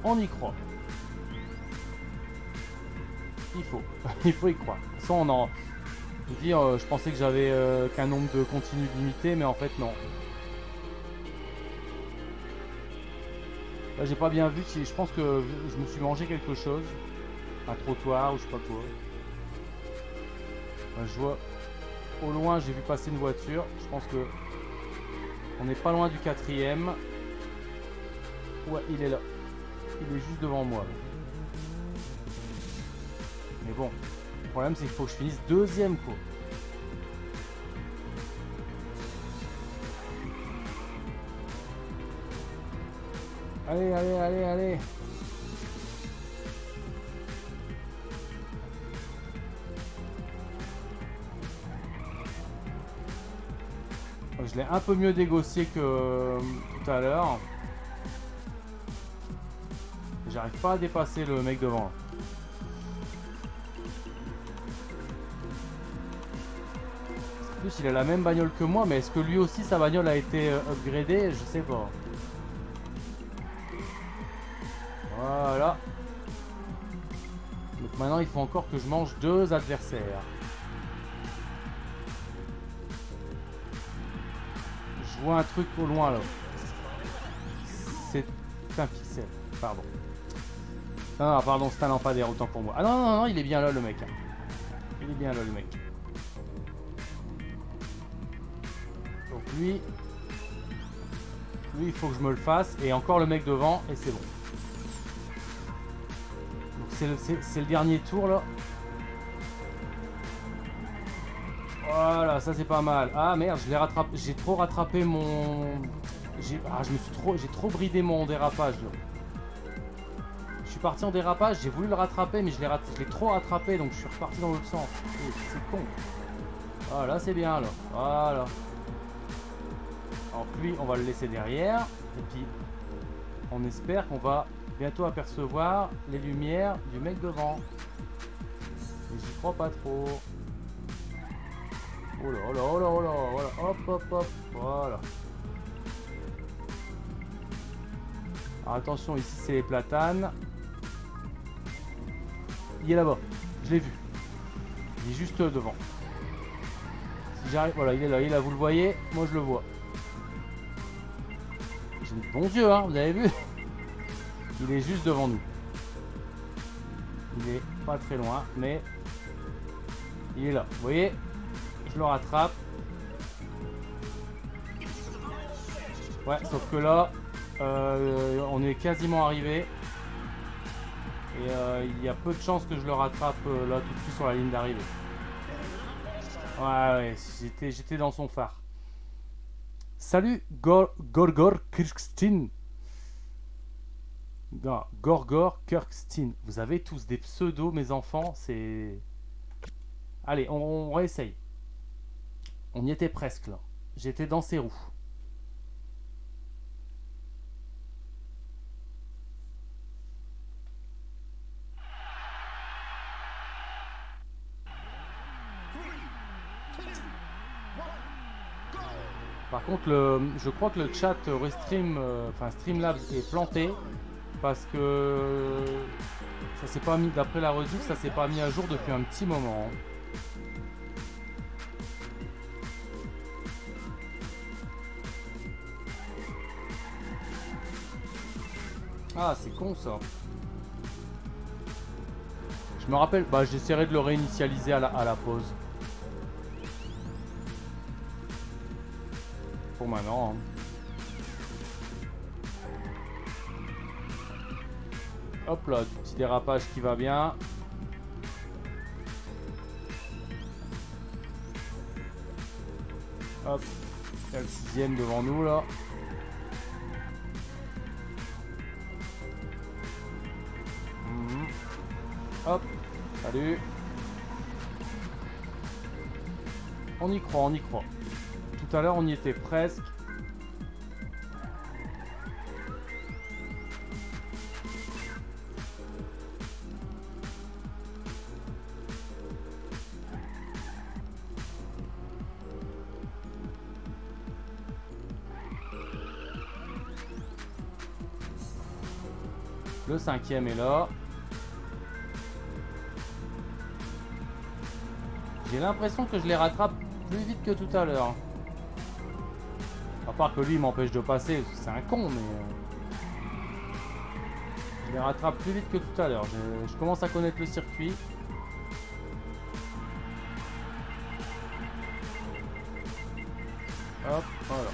On y croit. Il faut. Il faut y croire. De toute façon, on en... je pensais que j'avais qu'un nombre de continues limité, mais en fait non. Là j'ai pas bien vu si je pense que je me suis mangé quelque chose. Un trottoir ou je sais pas quoi. Là, je vois au loin, j'ai vu passer une voiture. Je pense que on n'est pas loin du 4ème. Ouais, il est là. Il est juste devant moi. Mais bon, le problème c'est qu'il faut que je finisse 2ème quoi. Allez, allez, allez, allez. Je l'ai un peu mieux négocié que tout à l'heure. J'arrive pas à dépasser le mec devant. En plus, il a la même bagnole que moi, mais est-ce que lui aussi sa bagnole a été upgradée? Je sais pas. Voilà. Donc maintenant, il faut encore que je mange 2 adversaires. Je vois un truc au loin là. C'est un pixel. Pardon. Non, pardon, c'est un lampadaire, autant pour moi. Ah non, non, non, il est bien là le mec. Il est bien là le mec. Donc lui, il faut que je me le fasse. Et encore le mec devant, et c'est bon. Donc c'est le dernier tour là. Voilà, ça c'est pas mal. Ah merde, je l'ai rattrapé. J'ai trop rattrapé mon... j'ai trop bridé mon dérapage là. Je suis parti en dérapage, j'ai voulu le rattraper, mais je l'ai trop rattrapé, donc je suis reparti dans l'autre sens. C'est con. Voilà, c'est bien là. Voilà. Alors lui, on va le laisser derrière. Et puis, on espère qu'on va bientôt apercevoir les lumières du mec devant. Mais j'y crois pas trop. Oh là, oh là, oh là, oh là, voilà. Hop, hop, hop. Voilà. Alors attention, ici c'est les platanes. Il est là-bas, je l'ai vu. Il est juste devant. Si j'arrive, voilà, il est là, vous le voyez, moi je le vois. J'ai de bons yeux, hein, vous avez vu. Il est juste devant nous. Il est pas très loin, mais il est là. Vous voyez, je le rattrape. Ouais, sauf que là, on est quasiment arrivé. Et il y a peu de chances que je le rattrape là tout de suite sur la ligne d'arrivée. Ouais, j'étais dans son phare. Salut Gorgor Kirkstin. Gorgor Kirkstin. Vous avez tous des pseudos, mes enfants. C'est... Allez, on réessaye. On y était presque là. J'étais dans ses roues. Par contre, je crois que le chat Restream, enfin Streamlabs est planté parce que ça s'est pas mis, d'après la rediff, ça s'est pas mis à jour depuis un petit moment. Ah, c'est con ça. Je me rappelle, bah j'essaierai de le réinitialiser à la pause. pour maintenant. Hein. Hop là, du petit dérapage qui va bien. Hop, il y a le 6ème devant nous là. Hop, salut. On y croit, on y croit. Tout à l'heure, on y était presque. Le 5ème est là. J'ai l'impression que je les rattrape plus vite que tout à l'heure. À part que lui m'empêche de passer, c'est un con, mais... je les rattrape plus vite que tout à l'heure. Je commence à connaître le circuit. Hop, voilà.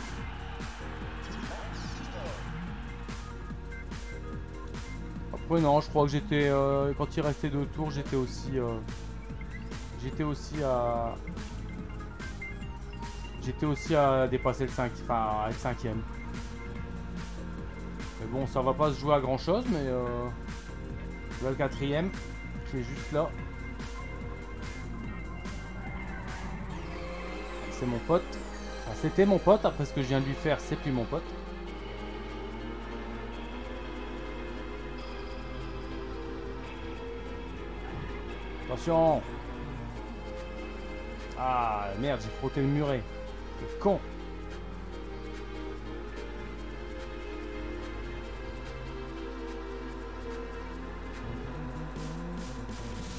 Après non, je crois que j'étais... quand il restait 2 tours, j'étais aussi à dépasser le 5, enfin à être 5ème. Mais bon, ça va pas se jouer à grand chose, mais là le 4ème qui est juste là. C'est mon pote. Enfin, c'était mon pote, après ce que je viens de lui faire, c'est plus mon pote. Attention. Ah merde, j'ai frotté le muret. C'est con.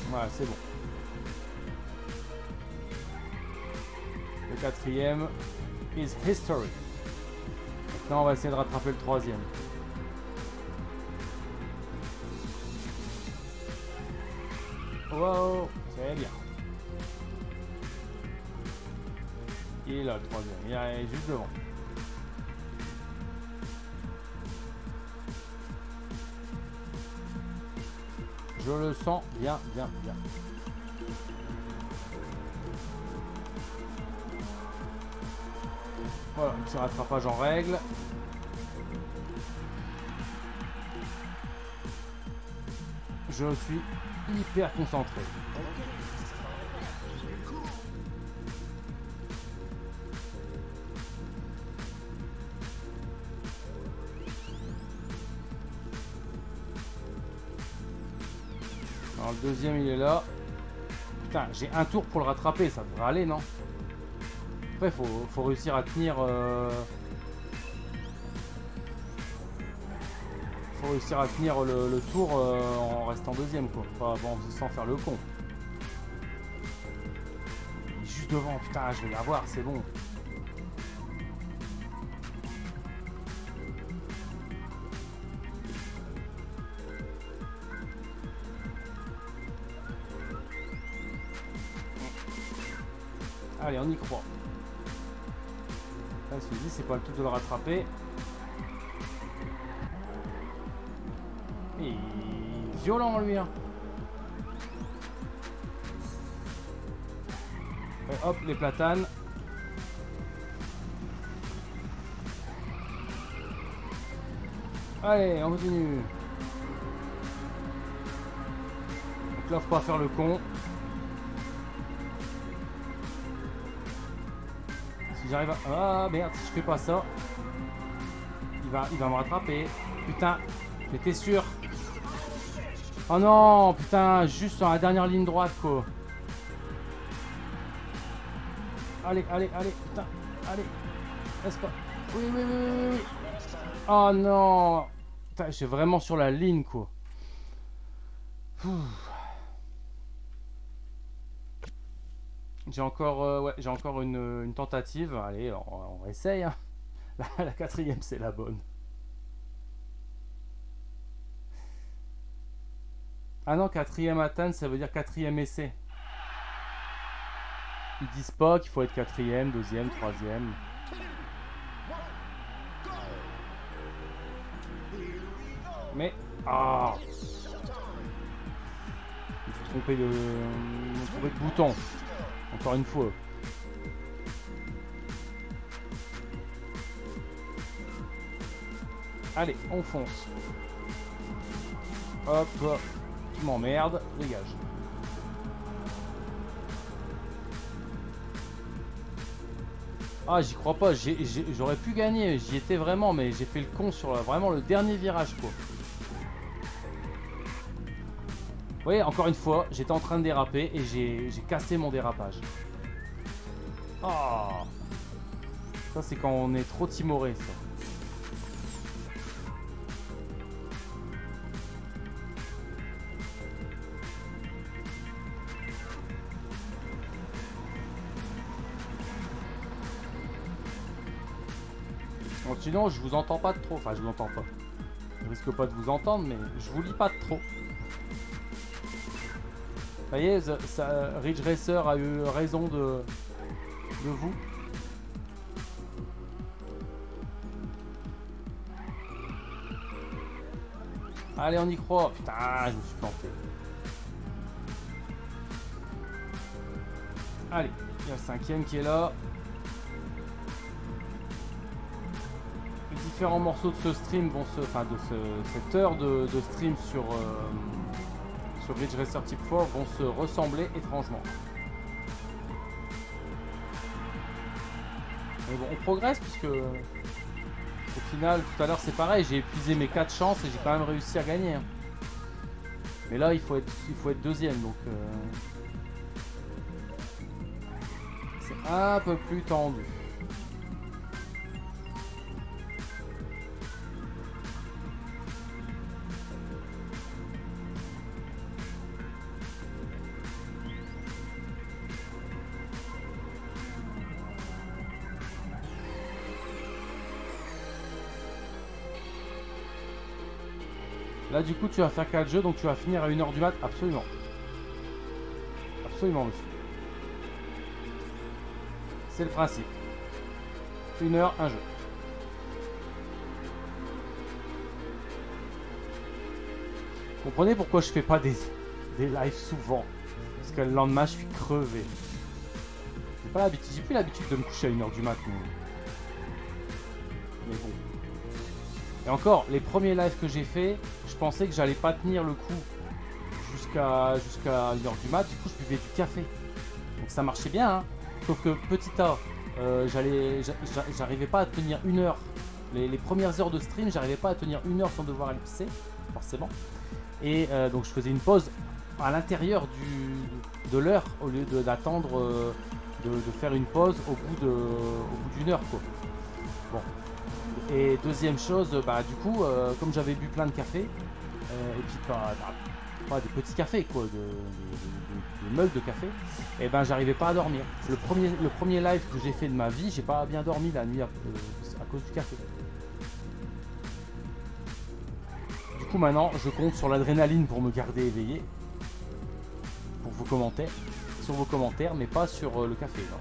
Voilà, c'est bon. Le 4ème is history. Maintenant, on va essayer de rattraper le 3ème. Wow, c'est bien. Il est là, le 3ème. Il est juste devant. Je le sens bien, bien, bien. Voilà, un petit rattrapage en règle. Je suis hyper concentré. Alors le 2ème il est là. Putain, j'ai un tour pour le rattraper, ça devrait aller, non? Après faut réussir à tenir faut réussir à tenir le tour en restant 2ème, quoi. Pas bon, sans faire le con. Il est juste devant, putain, je vais l'avoir, c'est bon. Allez, on y croit. Là, il se dit, c'est pas le tout de le rattraper. Il est violent, lui. Hein. Et hop, les platanes. Allez, on continue. Donc là, faut pas faire le con. Si j'arrive à... Ah merde, si je fais pas ça, il va me rattraper. Putain, j'étais sûr. Oh non, putain, juste sur la dernière ligne droite, quoi. Allez, allez, allez, putain, allez. Laisse pas. Oui, oui, oui, oui, oui. Oh non. Putain, je suis vraiment sur la ligne, quoi. J'ai encore, ouais, j'ai encore une tentative. Allez, on essaye. Hein. La 4ème, c'est la bonne. Ah non, 4ème atteinte, ça veut dire 4ème essai. Ils disent pas qu'il faut être 4ème, 2ème, 3ème. Mais... Ah, je me suis trompé de bouton. Encore une fois. Allez, on fonce. Hop, hop. Tu m'emmerdes, dégage. Ah, j'y crois pas, j'aurais pu gagner, j'y étais vraiment, mais j'ai fait le con sur vraiment le dernier virage, quoi. Vous voyez, encore une fois, j'étais en train de déraper et j'ai cassé mon dérapage. Ah, ça c'est quand on est trop timoré, ça. Bon, sinon, je vous entends pas de trop. Enfin, je vous entends pas. Je risque pas de vous entendre, mais je vous lis pas de trop. Vous voyez, Ridge Racer a eu raison de vous. Allez, on y croit. Putain, je me suis planté. Allez, il y a le 5e qui est là. Les différents morceaux de ce stream vont se... Enfin, cette heure de stream sur Ridge Racer Type 4 vont se ressembler étrangement. Mais bon, on progresse puisque... Au final, tout à l'heure c'est pareil, j'ai épuisé mes 4 chances et j'ai quand même réussi à gagner. Mais là, il faut être deuxième, donc... C'est un peu plus tendu. Là, du coup, tu vas faire 4 jeux, donc tu vas finir à 1 h du mat. Absolument. Absolument, monsieur. C'est le principe. 1 h, un jeu. Vous comprenez pourquoi je fais pas des lives souvent? Parce que le lendemain, je suis crevé. J'ai plus l'habitude de me coucher à 1 h du mat. Mais bon. Et encore, les premiers lives que j'ai fait, je pensais que j'allais pas tenir le coup jusqu'à 1 h du mat. Du coup, je buvais du café. Donc ça marchait bien, hein. Sauf que petit A, j'arrivais pas à tenir 1 heure. Les premières heures de stream, j'arrivais pas à tenir 1 heure sans devoir aller pisser, forcément. Et donc je faisais une pause à l'intérieur de l'heure au lieu d'attendre de faire une pause au bout d'une heure, quoi. Bon. Et deuxième chose, bah du coup, comme j'avais bu plein de café, et puis pas des petits cafés, quoi, de meules de café, et ben j'arrivais pas à dormir. Le premier live que j'ai fait de ma vie, j'ai pas bien dormi la nuit à cause du café. Du coup maintenant, je compte sur l'adrénaline pour me garder éveillé, pour vos commentaires, sur vos commentaires, mais pas sur le café. Non.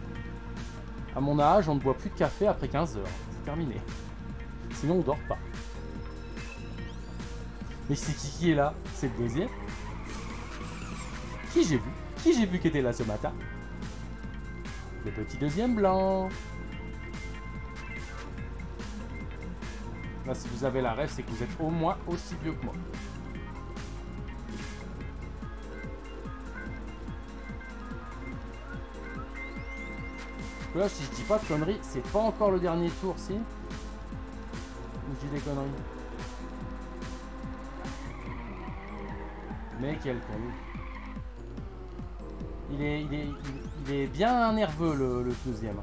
À mon âge, on ne boit plus de café après 15 heures. C'est terminé. Sinon, on dort pas. Mais c'est qui est là? C'est le deuxième. Qui j'ai vu? Qui j'ai vu qui était là ce matin? Le petit deuxième blanc. Là, si vous avez la rêve, c'est que vous êtes au moins aussi vieux que moi. Là, si je dis pas de conneries, c'est pas encore le dernier tour, si? Ou je dis des conneries? Mais quel con. Il est bien nerveux, le deuxième.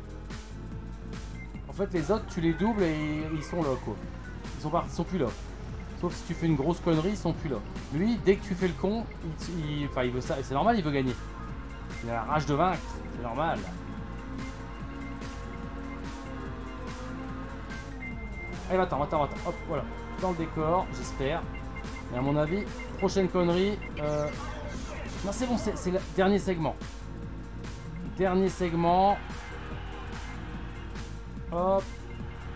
En fait, les autres, tu les doubles et ils sont là, quoi. Ils sont plus là. Sauf si tu fais une grosse connerie, ils sont plus là. Lui, dès que tu fais le con, il veut ça. Et c'est normal, il veut gagner. Il a la rage de vaincre, c'est normal. Allez, attends. Hop, voilà. Dans le décor, j'espère. Et à mon avis, prochaine connerie. Non, c'est bon, c'est le dernier segment. Dernier segment. Hop.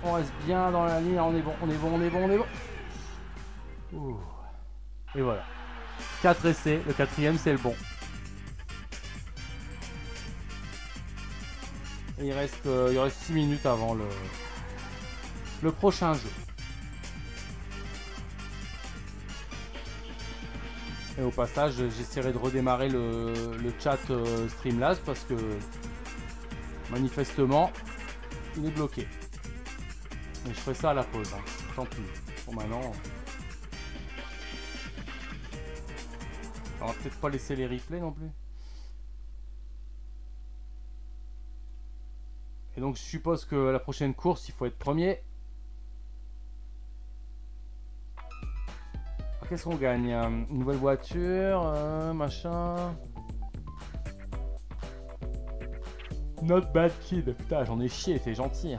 On reste bien dans la ligne. On est bon. Ouh. Et voilà. 4 essais, le quatrième c'est le bon. Et il reste 6 minutes avant le prochain jeu. Et au passage, j'essaierai de redémarrer le chat Streamlabs parce que manifestement, il est bloqué. Mais je ferai ça à la pause, hein. Tant pis. Pour maintenant. On va peut-être pas laisser les replays non plus. Et donc je suppose que la prochaine course, il faut être premier. Qu'est-ce qu'on gagne? Une nouvelle voiture, machin. Not bad kid. Putain, j'en ai chié, t'es gentil.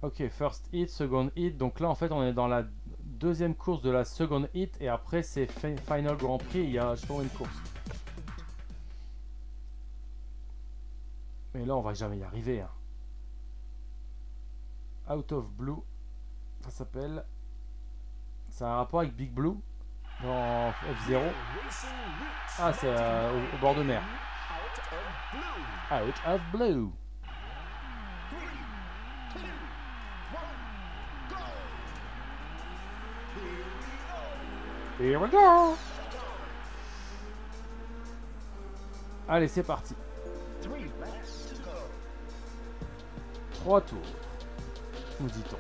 Ok, first hit, second hit. Donc là, en fait, on est dans la deuxième course de la second hit. Et après, c'est Final Grand Prix. Il y a toujours une course. Mais là, on va jamais y arriver. Hein. Out of Blue. Ça s'appelle. Ça a un rapport avec Big Blue dans F0. Ah, c'est au bord de mer. Out of Blue. Here we go. Allez, c'est parti. 3 tours, nous dit-on.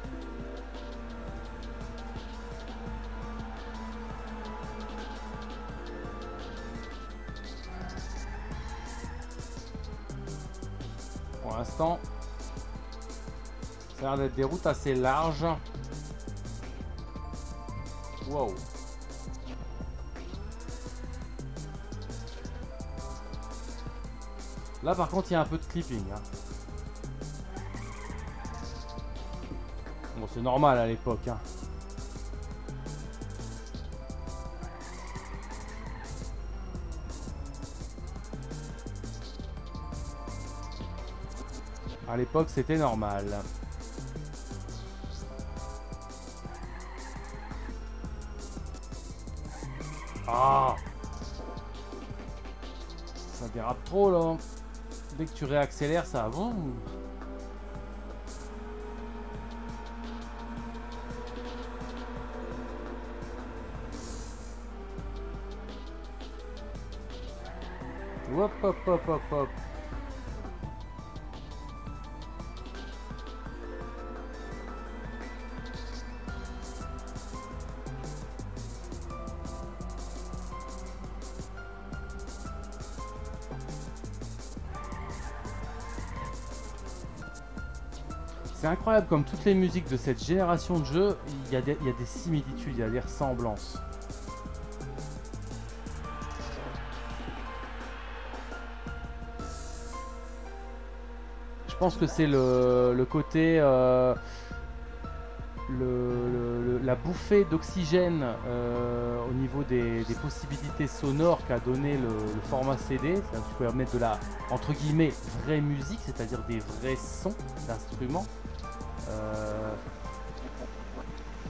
Pour l'instant, ça a l'air d'être des routes assez larges. Wow. Là par contre il y a un peu de clipping. Hein. Bon c'est normal à l'époque. Hein. À l'époque c'était normal. Ah, ça dérape trop là. Dès que tu réaccélères, ça avance. Hop hop hop hop hop. C'est incroyable comme toutes les musiques de cette génération de jeux, il y a des similitudes, il y a des ressemblances. Je pense que c'est le côté, la bouffée d'oxygène au niveau des possibilités sonores qu'a donné le format CD. Ça te permet de la, entre guillemets, vraie musique, c'est-à-dire des vrais sons d'instruments.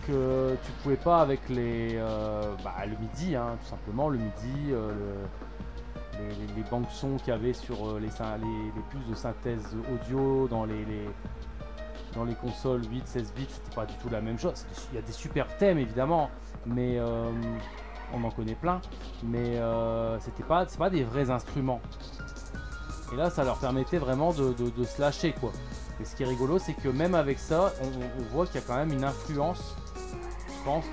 Que tu pouvais pas avec le MIDI, hein, tout simplement, le MIDI, les banques sons qu'il y avait sur les puces de synthèse audio dans les consoles 8, 16 bits, c'était pas du tout la même chose. Il y a des super thèmes évidemment, mais on en connaît plein, mais c'est pas des vrais instruments. Et là ça leur permettait vraiment de se lâcher quoi. Et ce qui est rigolo, c'est que même avec ça, on voit qu'il y a quand même une influence, je pense,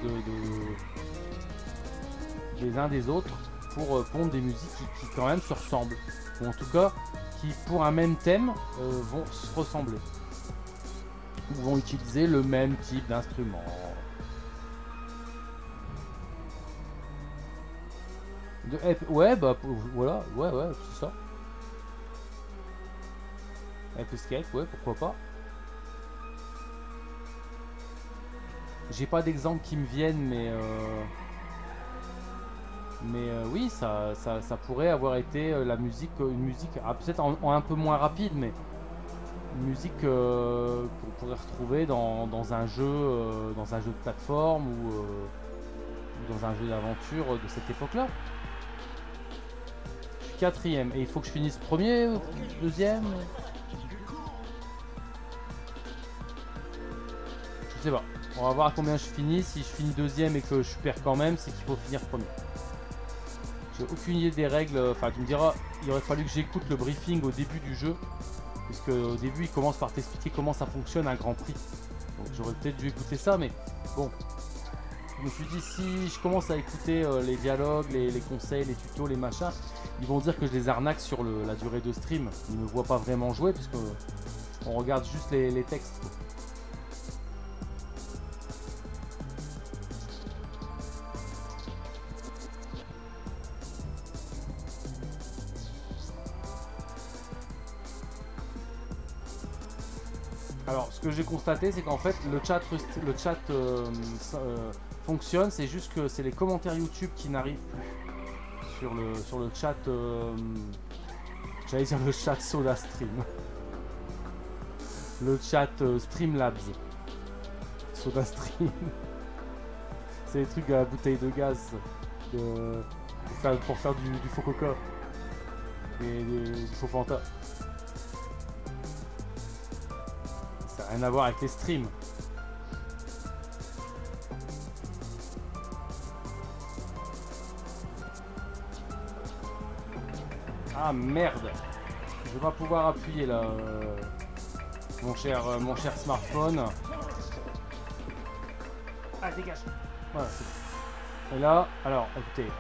des uns des autres pour pondre des musiques qui quand même se ressemblent. Ou en tout cas, qui pour un même thème vont se ressembler. Ou vont utiliser le même type d'instrument. Ouais, bah voilà, ouais, c'est ça. Avec Escape, ouais, pourquoi pas. J'ai pas d'exemple qui me viennent, mais oui, ça pourrait avoir été une musique peut-être en un peu moins rapide, mais Une musique qu'on pourrait retrouver dans un jeu de plateforme ou dans un jeu d'aventure de cette époque-là. Je suis quatrième et il faut que je finisse premier, deuxième. Je sais pas. On va voir à combien je finis. Si je finis deuxième et que je perds quand même, c'est qu'il faut finir premier. J'ai aucune idée des règles. Enfin, tu me diras, il aurait fallu que j'écoute le briefing au début du jeu. Puisque au début, il commence par t'expliquer comment ça fonctionne un Grand Prix. Donc j'aurais peut-être dû écouter ça, mais bon. Je me suis dit, si je commence à écouter les dialogues, les conseils, les tutos, les machins, ils vont dire que je les arnaque sur la durée de stream. Ils ne me voient pas vraiment jouer, puisque on regarde juste les textes. Alors, ce que j'ai constaté, c'est qu'en fait, le chat fonctionne, c'est juste que c'est les commentaires YouTube qui n'arrivent plus sur le chat. J'allais dire le chat SodaStream. Le chat Streamlabs. SodaStream. C'est les trucs à la bouteille de gaz pour faire du faux coca et du faux Fanta. Ça n'a rien à voir avec les streams. Ah merde! Je vais pas pouvoir appuyer là, mon cher smartphone. Ah dégage! Voilà, c'est bon. Et là, alors écoutez.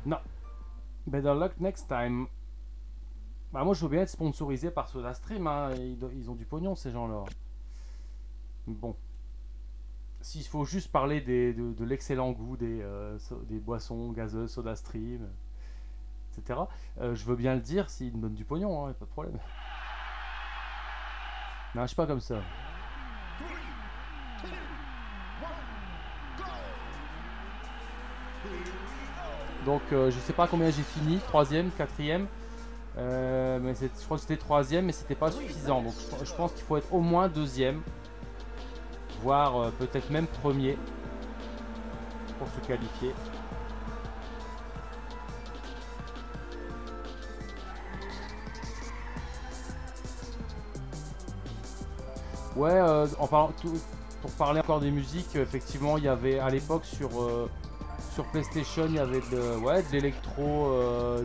Non. Better luck next time. Bah moi je veux bien être sponsorisé par SodaStream, hein. Ils ont du pognon ces gens-là. Bon. S'il faut juste parler de l'excellent goût des boissons gazeuses, SodaStream, etc. Je veux bien le dire s'ils me donnent du pognon, hein, pas de problème. Non, je suis pas comme ça. Donc je sais pas combien j'ai fini, troisième, quatrième. Mais je crois que c'était troisième, mais c'était pas suffisant. Donc je pense qu'il faut être au moins deuxième, voire peut-être même premier pour se qualifier. Ouais, pour parler encore des musiques, effectivement, il y avait à l'époque sur PlayStation, il y avait de l'électro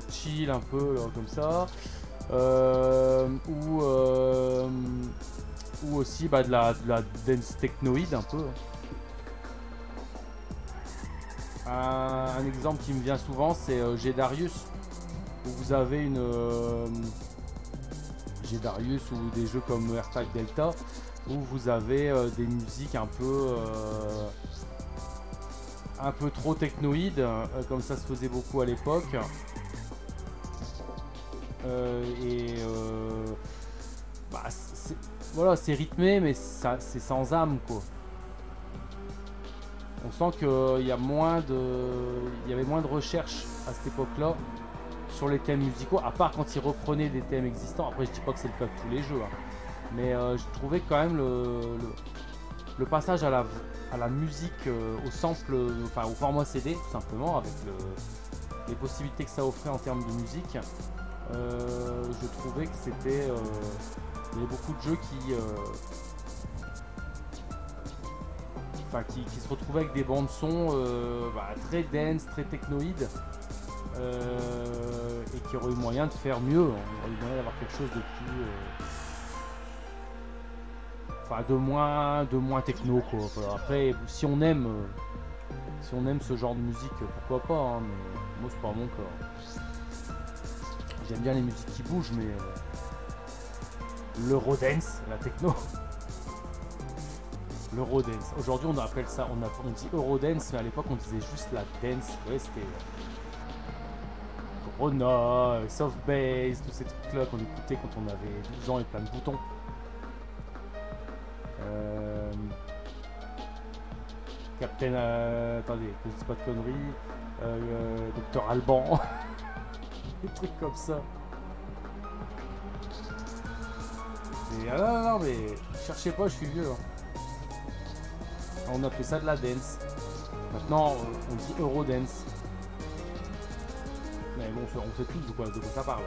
chill un peu là, comme ça, ou aussi de la dance technoïde un peu. Un exemple qui me vient souvent, c'est G-Darius, où vous avez G-Darius ou des jeux comme R-Type Delta, où vous avez des musiques un peu trop technoïdes, comme ça se faisait beaucoup à l'époque. Voilà, c'est rythmé, mais c'est sans âme, quoi. On sent qu'il y avait moins de recherche à cette époque-là sur les thèmes musicaux, à part quand ils reprenaient des thèmes existants. Après, je dis pas que c'est le cas de tous les jeux, hein. Mais je trouvais quand même le passage à la musique, au sample, enfin au format CD, tout simplement, avec les possibilités que ça offrait en termes de musique. Je trouvais que c'était... il y avait beaucoup de jeux qui se retrouvaient avec des bandes son très dense, très technoïdes, et qui auraient eu moyen de faire mieux. On aurait eu moyen d'avoir quelque chose de plus... de moins techno, quoi. Voilà. Après, si on aime ce genre de musique, pourquoi pas, hein, mais moi c'est pas mon cas. J'aime bien les musiques qui bougent, mais l'Eurodance, la techno. L'Eurodance. Aujourd'hui on appelle ça, on dit Eurodance, mais à l'époque on disait juste la dance. Ouais, c'était Corona, Soft Bass, tous ces trucs là qu'on écoutait quand on avait 12 ans et plein de boutons. Captain, attendez, je dis pas de conneries. Docteur Alban. Des trucs comme ça. Et non, mais cherchez pas, je suis vieux. Hein. On appelait ça de la dance. Maintenant, on dit Eurodance. Mais bon, on sait tous de quoi ça parle.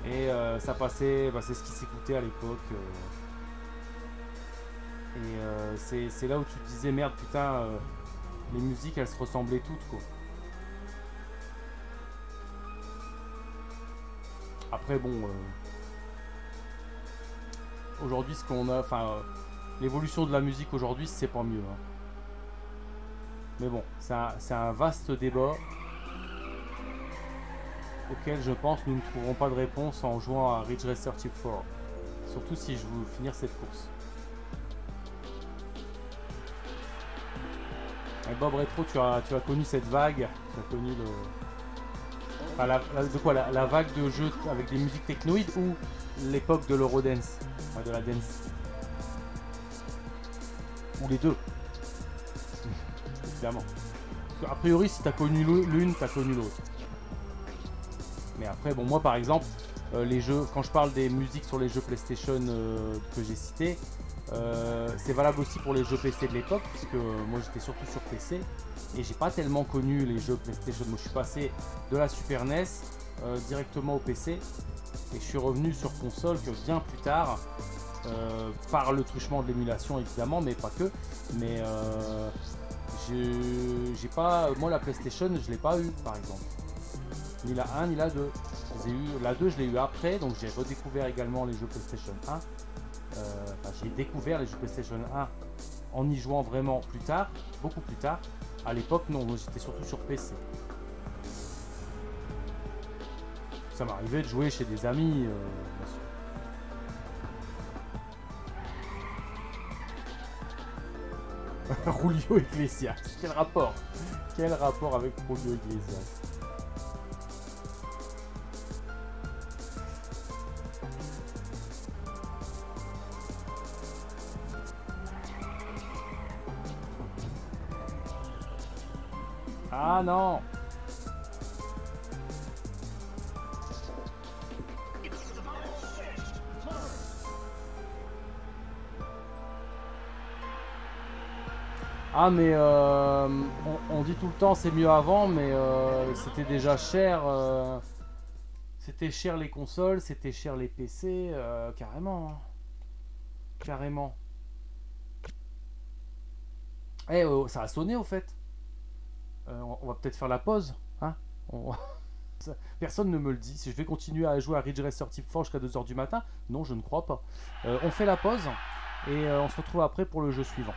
Et ça passait, bah, c'est ce qui s'écoutait à l'époque. Et c'est là où tu te disais, merde, putain, les musiques, elles se ressemblaient toutes, quoi. Après, bon, aujourd'hui, ce qu'on a, enfin, l'évolution de la musique aujourd'hui, c'est pas mieux. Hein. Mais bon, c'est un vaste débat auquel je pense nous ne trouverons pas de réponse en jouant à Ridge Racer Type 4. Surtout si je veux finir cette course. Et Bob Retro, tu as connu cette vague, tu as connu le... Enfin, la vague de jeux avec des musiques technoïdes ou l'époque de l'Eurodance, enfin de la dance. Ou les deux. Évidemment. Parce a priori, si tu as connu l'une, tu as connu l'autre. Mais après, bon, moi par exemple, les jeux, quand je parle des musiques sur les jeux PlayStation que j'ai cités, c'est valable aussi pour les jeux PC de l'époque, puisque moi j'étais surtout sur PC et j'ai pas tellement connu les jeux PlayStation. Moi je suis passé de la Super NES directement au PC et je suis revenu sur console que bien plus tard, par le truchement de l'émulation évidemment, mais pas que. Mais j'ai pas, moi la PlayStation je l'ai pas eu par exemple. Ni la 1 ni la 2. La 2 je l'ai eu après, donc j'ai redécouvert également les jeux PlayStation 1. J'ai découvert les jeux PlayStation 1 en y jouant vraiment plus tard, beaucoup plus tard. À l'époque, non, moi j'étais surtout sur PC. Ça m'arrivait de jouer chez des amis, bien sûr. Julio Iglesias, quel rapport? Quel rapport avec Julio Iglesias? Ah non! Ah mais on dit tout le temps c'est mieux avant, mais c'était déjà cher. C'était cher les consoles, c'était cher les PC, carrément. Hein. Carrément. Eh, ça a sonné au fait. On va peut-être faire la pause. Hein. Personne ne me le dit. Si je vais continuer à jouer à Ridge Racer Type 4 jusqu'à 2h du matin, non, je ne crois pas. On fait la pause et on se retrouve après pour le jeu suivant.